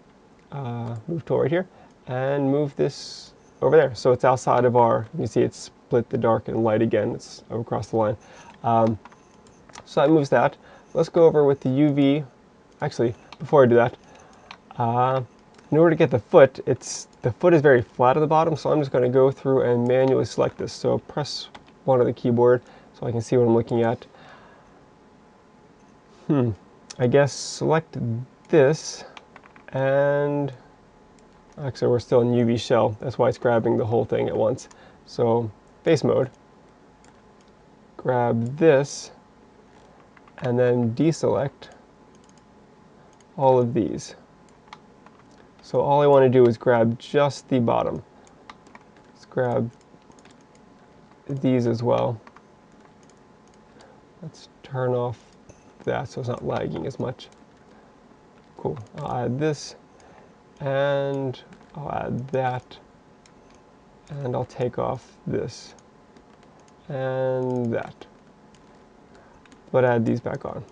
S1: right here, and move this over there. So it's outside of our, you see it's split the dark and light again. It's across the line. So that moves that. Let's go over with the UV. Actually, before I do that, in order to get the foot is very flat at the bottom, so I'm just going to go through and manually select this. So press 1 on the keyboard so I can see what I'm looking at. I guess select this, and actually we're still in UV shell. That's why it's grabbing the whole thing at once. So face mode, grab this, and then deselect all of these. So all I want to do is grab just the bottom. Let's grab these as well. Let's turn off that so it's not lagging as much. Cool. I'll add this, and I'll add that, and I'll take off this and that, but add these back on.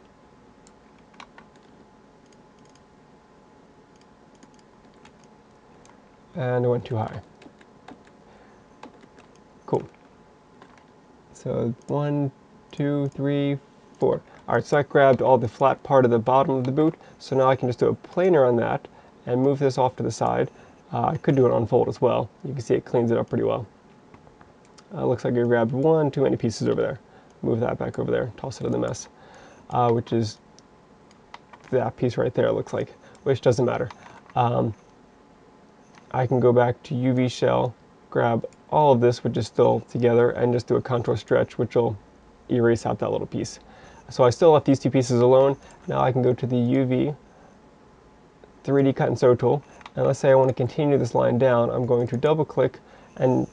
S1: And I went too high. Cool. So 1, 2, 3, 4. Alright, so I grabbed all the flat part of the bottom of the boot, so now I can just do a planer on that and move this off to the side. I could do it on fold as well. You can see it cleans it up pretty well. Looks like I grabbed one too many pieces over there. Move that back over there, toss it in the mess, which is that piece right there, it looks like, which doesn't matter. I can go back to UV shell, grab all of this, which is still together, and just do a contour stretch, which will erase out that little piece. So I still left these two pieces alone. Now I can go to the UV 3D cut and sew tool, and let's say I want to continue this line down. I'm going to double click, and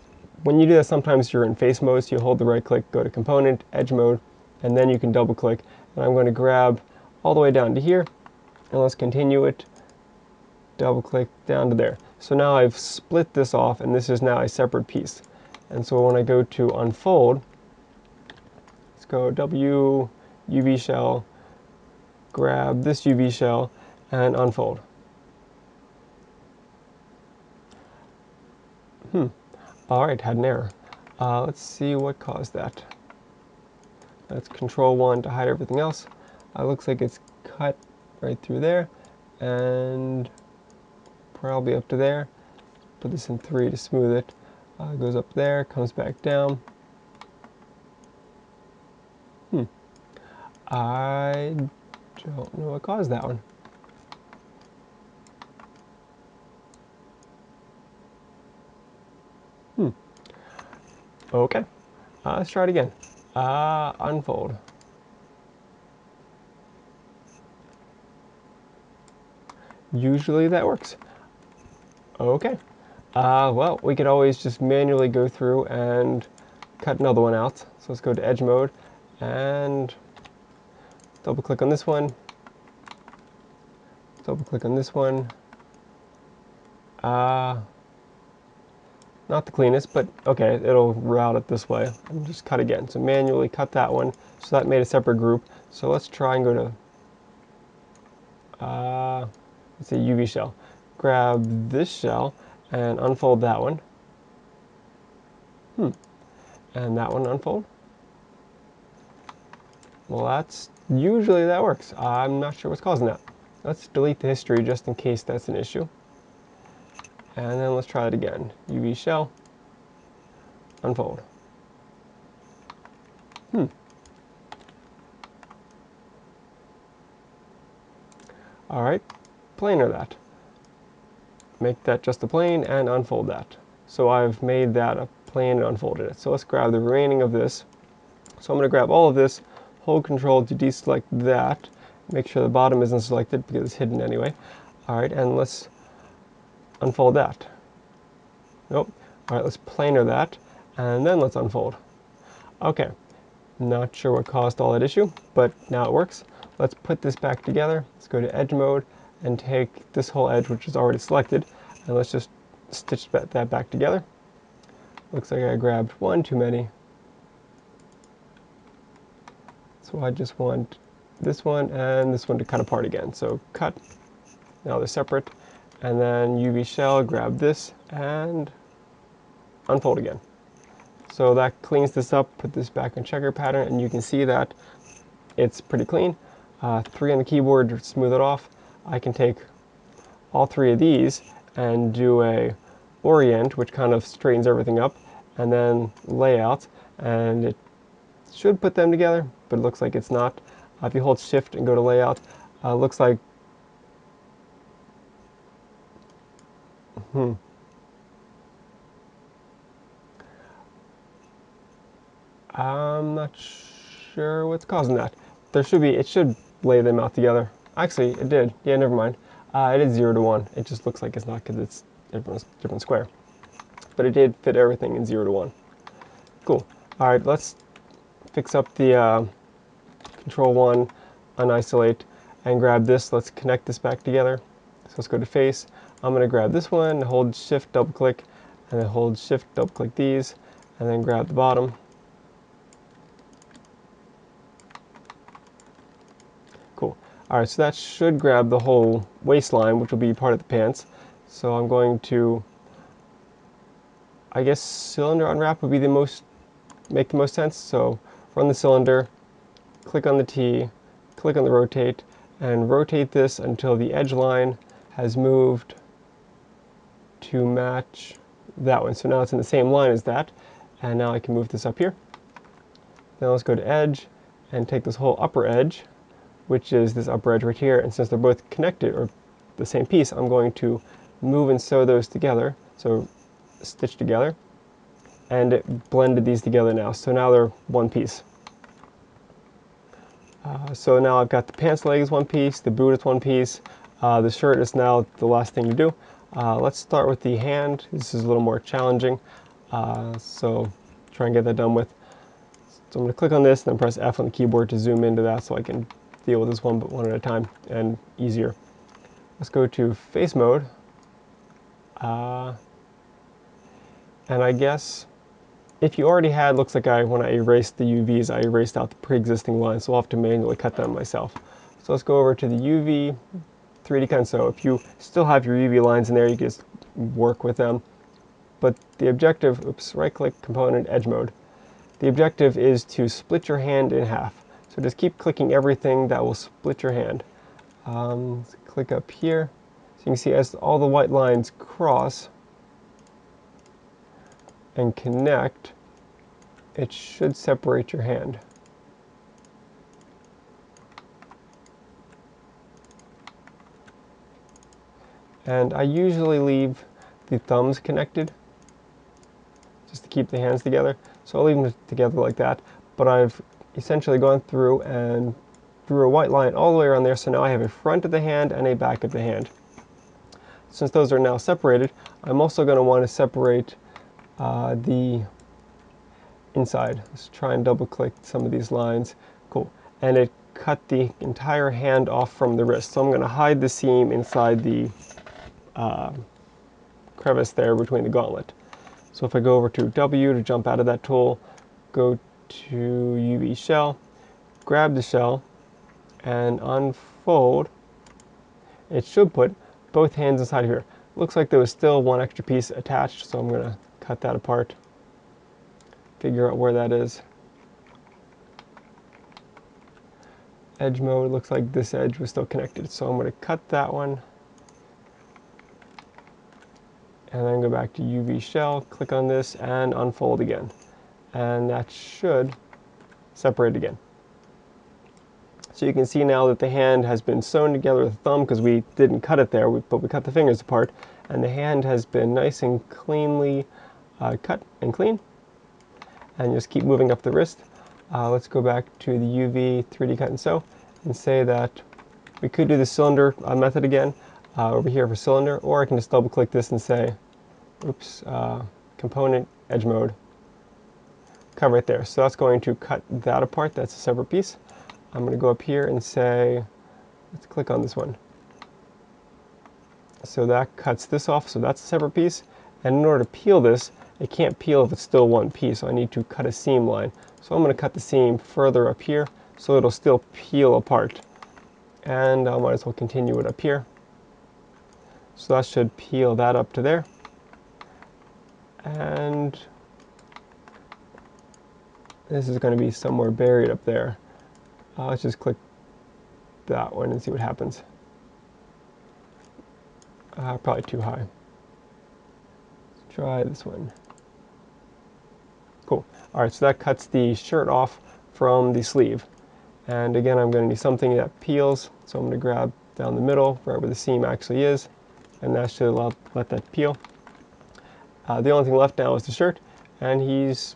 S1: when you do that, sometimes you're in face mode, so you hold the right click, go to component, edge mode, and then you can double click. And I'm going to grab all the way down to here, and let's continue it, double click down to there. So now I've split this off, and this is now a separate piece. And so when I go to unfold, let's go W, UV shell, grab this UV shell, and unfold. Alright, had an error. Let's see what caused that. Let's Control 1 to hide everything else. Looks like it's cut right through there, and probably up to there. Put this in 3 to smooth it. Goes up there, comes back down. I don't know what caused that one. Okay. Let's try it again. Unfold. Usually that works. Okay. Well, we could always just manually go through and cut another one out. So let's go to edge mode and double click on this one. Double click on this one. Not the cleanest, but okay, it'll route it this way. And just cut again. So manually cut that one. So that made a separate group. So let's try and go to, let's say UV shell. Grab this shell and unfold that one. And that one unfold. Well, that's usually that works. I'm not sure what's causing that. Let's delete the history just in case that's an issue. And then let's try it again. UV shell, unfold. All right, planer that. Make that just a plane and unfold that. So I've made that a plane and unfolded it. So let's grab the remaining of this. So I'm going to grab all of this, hold Control to deselect that. Make sure the bottom isn't selected because it's hidden anyway. All right, and let's unfold that. Nope. All right, let's planer that, and then let's unfold. Okay, not sure what caused all that issue, but now it works. Let's put this back together. Let's go to edge mode and take this whole edge, which is already selected, and let's just stitch that back together. Looks like I grabbed one too many. So I just want this one and this one to cut apart again. So cut, now they're separate. And then UV shell, grab this and unfold again. So that cleans this up, put this back in checker pattern, and you can see that it's pretty clean. 3 on the keyboard to smooth it off. I can take all 3 of these and do a orient, which kind of straightens everything up, and then layout, and it should put them together, but it looks like it's not. If you hold shift and go to layout, looks like I'm not sure what's causing that. It should lay them out together. Actually, it did. Yeah, never mind. It is 0 to 1. It just looks like it's not because it's different square. But it did fit everything in 0 to 1. Cool. All right, let's fix up the Control 1, unisolate, and grab this. Let's connect this back together. So let's go to face. I'm going to grab this one, hold shift, double click, and then hold shift, double click these, and then grab the bottom. Cool. All right, so that should grab the whole waistline, which will be part of the pants. So I'm going to, I guess cylinder unwrap would be make the most sense. So run the cylinder, click on the T, click on the rotate, and rotate this until the edge line has moved to match that one. So now it's in the same line as that, and now I can move this up here. Now let's go to edge and take this whole upper edge, which is this upper edge right here, and since they're both connected, or the same piece, I'm going to move and sew those together, so stitch together, and it blended these together now, so now they're one piece. So now I've got the pants leg is one piece, the boot is one piece, the shirt is now the last thing to do. Let's start with the hand. This is a little more challenging, so try and get that done with. So I'm going to click on this, then press F on the keyboard to zoom into that so I can deal with this one at a time and easier. Let's go to face mode. And I guess if you already had, looks like when I erased the UVs, I erased out the pre-existing lines, so I'll have to manually cut them myself. So let's go over to the UV 3D cut. So if you still have your UV lines in there, you can just work with them. But the objective, right click, component, edge mode. The objective is to split your hand in half. So just keep clicking everything that will split your hand. Let's click up here. So you can see as all the white lines cross and connect, it should separate your hand. And I usually leave the thumbs connected just to keep the hands together. So I'll leave them together like that, but I've essentially gone through and drew a white line all the way around there, so now I have a front of the hand and a back of the hand. Since those are now separated, I'm also going to want to separate the inside. Let's try and double click some of these lines. Cool. And it cut the entire hand off from the wrist. So I'm going to hide the seam inside the crevice there between the gauntlet. So if I go over to W to jump out of that tool, go to UV shell, grab the shell, and unfold, it should put both hands inside here. Looks like there was still one extra piece attached, so I'm going to cut that apart, figure out where that is. Edge mode, looks like this edge was still connected, so I'm going to cut that one, and then go back to UV shell, click on this, and unfold again. And that should separate again. So you can see now that the hand has been sewn together with the thumb, because we didn't cut it there, but we cut the fingers apart, and the hand has been nice and cleanly cut and clean. And just keep moving up the wrist. Let's go back to the UV 3D cut and sew and say that we could do the cylinder method again over here for cylinder, or I can just double click this and say, oops, component, edge mode, cut right there. So that's going to cut that apart. That's a separate piece. I'm going to go up here and say, let's click on this one. So that cuts this off, so that's a separate piece. And in order to peel this, it can't peel if it's still one piece, so I need to cut a seam line. So I'm going to cut the seam further up here, so it'll still peel apart. And I might as well continue it up here. So that should peel that up to there. And this is going to be somewhere buried up there. Let's just click that one and see what happens. Probably too high. Let's try this one. Cool. Alright, so that cuts the shirt off from the sleeve. And again, I'm going to need something that peels, so I'm going to grab down the middle, right where the seam actually is, and that should let that peel. The only thing left now is the shirt, and he's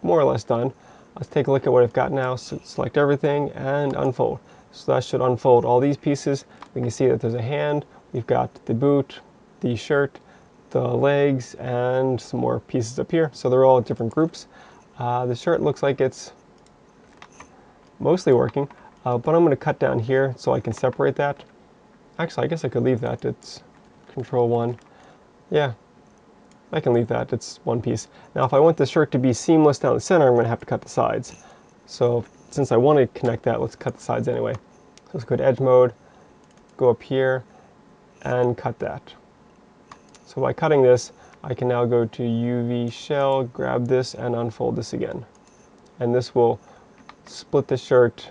S1: more or less done. Let's take a look at what I've got now. So select everything and unfold. So that should unfold all these pieces. We can see that there's a hand, we've got the boot, the shirt, the legs, and some more pieces up here. So they're all different groups. The shirt looks like it's mostly working, but I'm going to cut down here so I can separate that. Actually, I guess I could leave that. It's Control 1. Yeah, I can leave that. It's one piece. Now, if I want the shirt to be seamless down the center, I'm going to have to cut the sides. So since I want to connect that, let's cut the sides anyway. So let's go to edge mode, go up here, and cut that. So by cutting this, I can now go to UV shell, grab this, and unfold this again. And this will split the shirt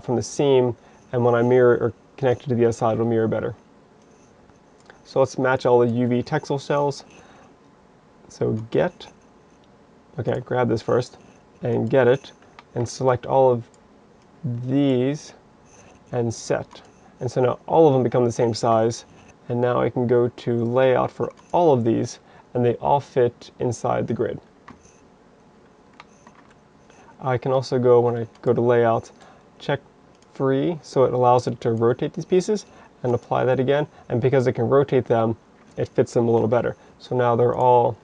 S1: from the seam, and when I mirror or connect it to the other side, it'll mirror better. So let's match all the UV textile shells. So get, okay, grab this first, and get it, and select all of these, and set. And so now all of them become the same size, and now I can go to layout for all of these, and they all fit inside the grid. I can also go, when I go to layout, check free, so it allows it to rotate these pieces, and apply that again, and because it can rotate them, it fits them a little better. So now they're all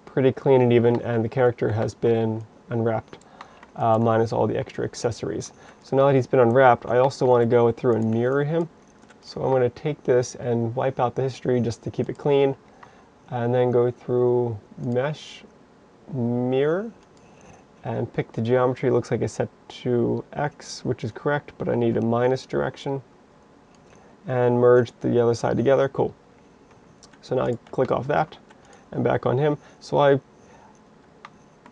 S1: pretty clean and even, and the character has been unwrapped, minus all the extra accessories. So now that he's been unwrapped, I also want to go through and mirror him. So I'm going to take this and wipe out the history just to keep it clean, and then go through Mesh, Mirror, and pick the geometry. Looks like it's set to X, which is correct, but I need a minus direction, and merge the other side together. Cool. So now I click off that, and back on him. So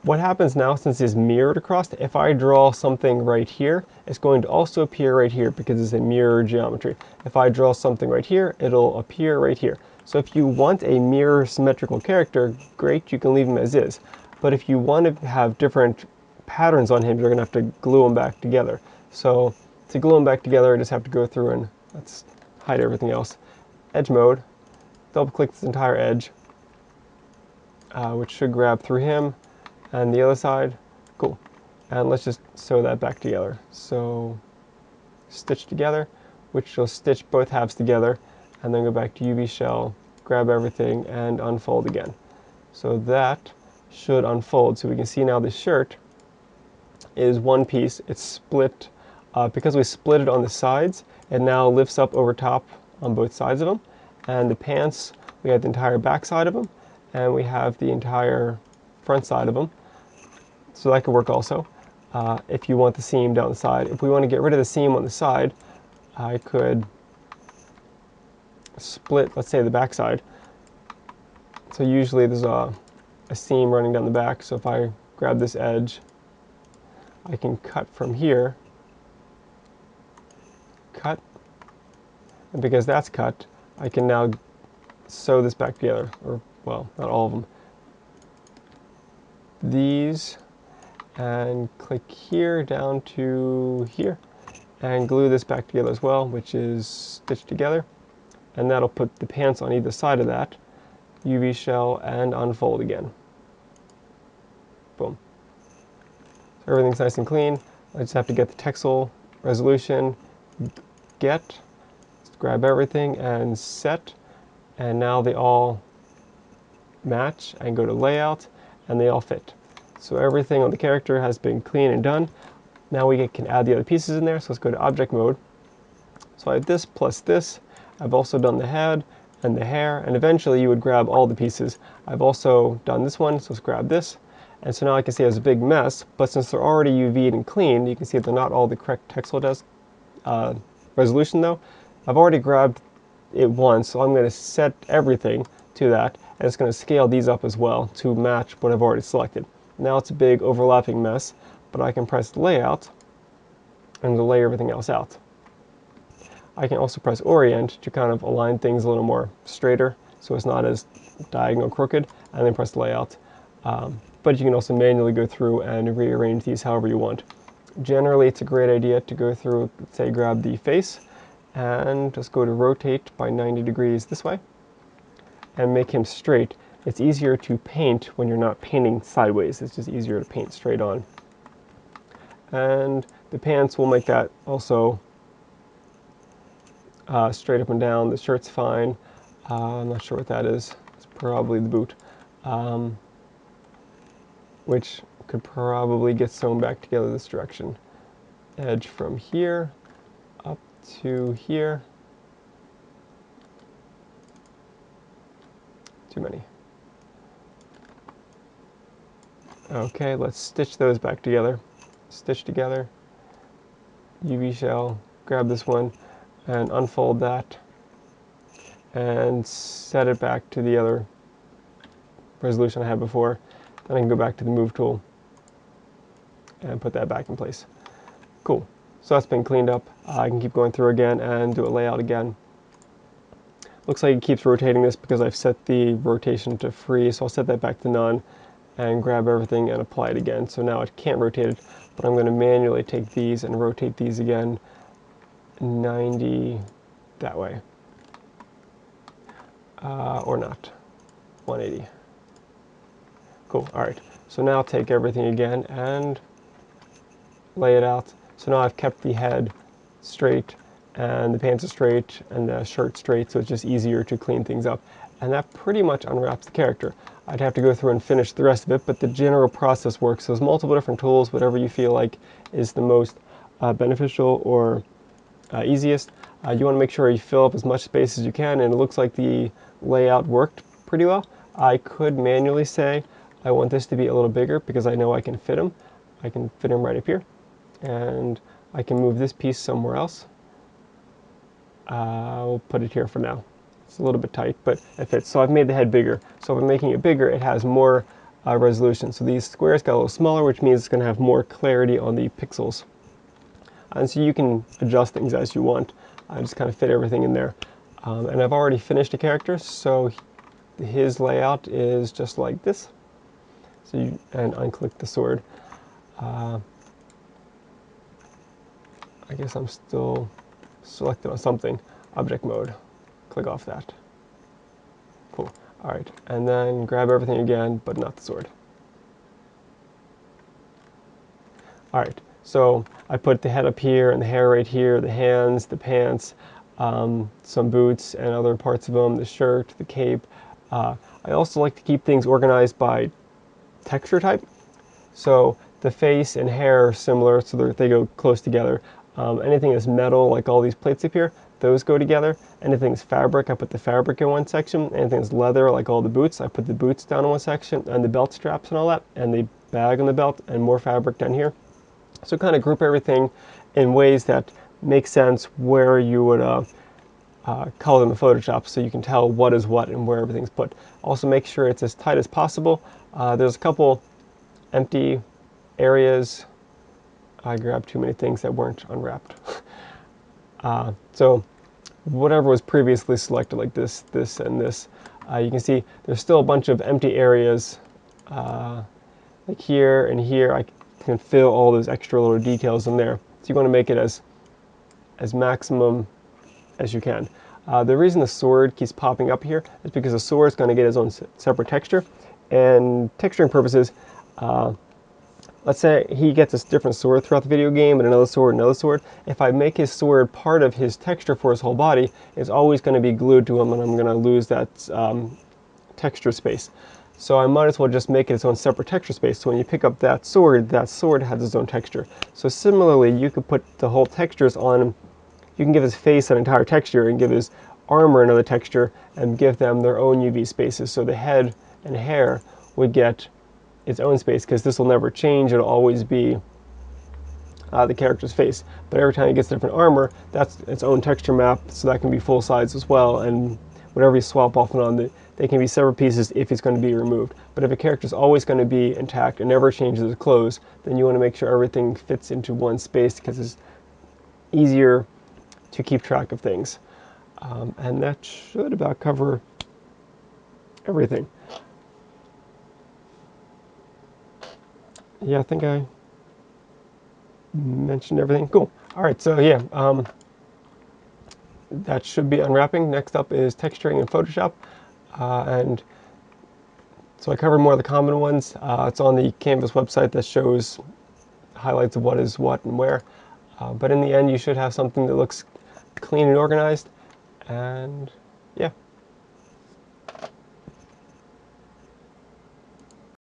S1: what happens now, since it's mirrored across, if I draw something right here, it's going to also appear right here because it's a mirror geometry. If I draw something right here, it'll appear right here. So if you want a mirror symmetrical character, great, you can leave him as is. But if you want to have different patterns on him, you're going to have to glue them back together. So to glue them back together, I just have to go through and let's hide everything else. Edge mode, double click this entire edge, which should grab through him and the other side. Cool. And let's just sew that back together. So stitch together, which will stitch both halves together, and then go back to UV shell, grab everything, and unfold again. So that should unfold. So we can see now the shirt is one piece. It's split. Because we split it on the sides, it now lifts up over top on both sides of them. And the pants, we have the entire back side of them, and we have the entire front side of them. So that could work also. If you want the seam down the side. If we want to get rid of the seam on the side, I could split, let's say, the back side. So usually there's a seam running down the back, so if I grab this edge, I can cut from here, cut, and because that's cut, I can now sew this back together, or, well, not all of them. These, and click here down to here, and glue this back together as well, which is stitched together, and that'll put the pants on either side of that. UV shell and unfold again. Boom. So everything's nice and clean. I just have to get the textile resolution, get, grab everything and set, and now they all match, and go to layout, and they all fit. So everything on the character has been clean and done. Now we can add the other pieces in there, so let's go to object mode. So I have this plus this. I've also done the head and the hair, and eventually you would grab all the pieces. I've also done this one, so let's grab this. And so now I can see it has a big mess, but since they're already UV'd and clean, you can see they're not all the correct textile resolution though. I've already grabbed it once, so I'm going to set everything to that, and it's going to scale these up as well to match what I've already selected. Now it's a big overlapping mess, but I can press layout and lay everything else out. I can also press orient to kind of align things a little more straighter, so it's not as diagonal crooked, and then press layout. But you can also manually go through and rearrange these however you want. Generally, it's a great idea to go through, say, grab the face, and just go to rotate by 90 degrees this way, and make him straight. It's easier to paint when you're not painting sideways. It's just easier to paint straight on. And the pants will make that also straight up and down. The shirt's fine. I'm not sure what that is. It's probably the boot, which could probably get sewn back together this direction. Edge from here up to here. Too many. Okay, let's stitch those back together. Stitch together. UV shell, grab this one, and unfold that, and set it back to the other resolution I had before. Then I can go back to the move tool and put that back in place. Cool. So that's been cleaned up. I can keep going through again and do a layout again. Looks like it keeps rotating this because I've set the rotation to free, so I'll set that back to none and grab everything and apply it again. So now it can't rotate it, but I'm going to manually take these and rotate these again 90 that way. Or not. 180. Cool. Alright. So now I'll take everything again and lay it out. So now I've kept the head straight, and the pants are straight, and the shirt straight, so it's just easier to clean things up. And that pretty much unwraps the character. I'd have to go through and finish the rest of it, but the general process works. So there's multiple different tools, whatever you feel like is the most beneficial or easiest. You want to make sure you fill up as much space as you can, and it looks like the layout worked pretty well. I could manually say I want this to be a little bigger because I know I can fit them. I can fit them right up here, and I can move this piece somewhere else. I'll put it here for now. It's a little bit tight, but it fits. So I've made the head bigger. So if I'm making it bigger, it has more resolution. So these squares got a little smaller, which means it's going to have more clarity on the pixels. And so you can adjust things as you want. I just kind of fit everything in there. And I've already finished a character, so his layout is just like this. So you, and unclick the sword. I guess I'm still selected on something. Object mode. Click off that. Cool. All right, and then grab everything again, but not the sword. All right, so I put the head up here and the hair right here, the hands, the pants, some boots and other parts of them, the shirt, the cape. I also like to keep things organized by texture type. So the face and hair are similar, so they go close together. Anything that's metal, like all these plates up here, those go together. Anything that's fabric, I put the fabric in one section. Anything that's leather, like all the boots, I put the boots down in one section, and the belt straps and all that, and the bag on the belt, and more fabric down here. So kind of group everything in ways that make sense where you would color them in Photoshop, so you can tell what is what and where everything's put. Also make sure it's as tight as possible. There's a couple empty areas. I grabbed too many things that weren't unwrapped. So whatever was previously selected, like this, this, and this, you can see there's still a bunch of empty areas like here and here. I can fill all those extra little details in there. So you want to make it as maximum as you can. The reason the sword keeps popping up here is because the sword is going to get its own separate texture. And texturing purposes, let's say he gets a different sword throughout the video game, and another sword, another sword. If I make his sword part of his texture for his whole body, it's always going to be glued to him, and I'm going to lose that texture space. So I might as well just make it its own separate texture space. So when you pick up that sword has its own texture. So similarly, you could put the whole textures on him. You can give his face an entire texture and give his armor another texture and give them their own UV spaces. So the head and hair would get its own space, because this will never change. It'll always be the character's face. But every time he gets different armor, that's its own texture map, so that can be full size as well. And whatever you swap off and on, they can be separate pieces if it's going to be removed. But if a character is always going to be intact and never changes his clothes, then you want to make sure everything fits into one space, because it's easier to keep track of things. And that should about cover everything. Yeah, I think I mentioned everything. Cool. All right, so yeah, that should be unwrapping. Next up is texturing in Photoshop. And so I covered more of the common ones. It's on the Canvas website that shows highlights of what is what and where. But in the end, you should have something that looks clean and organized. And yeah.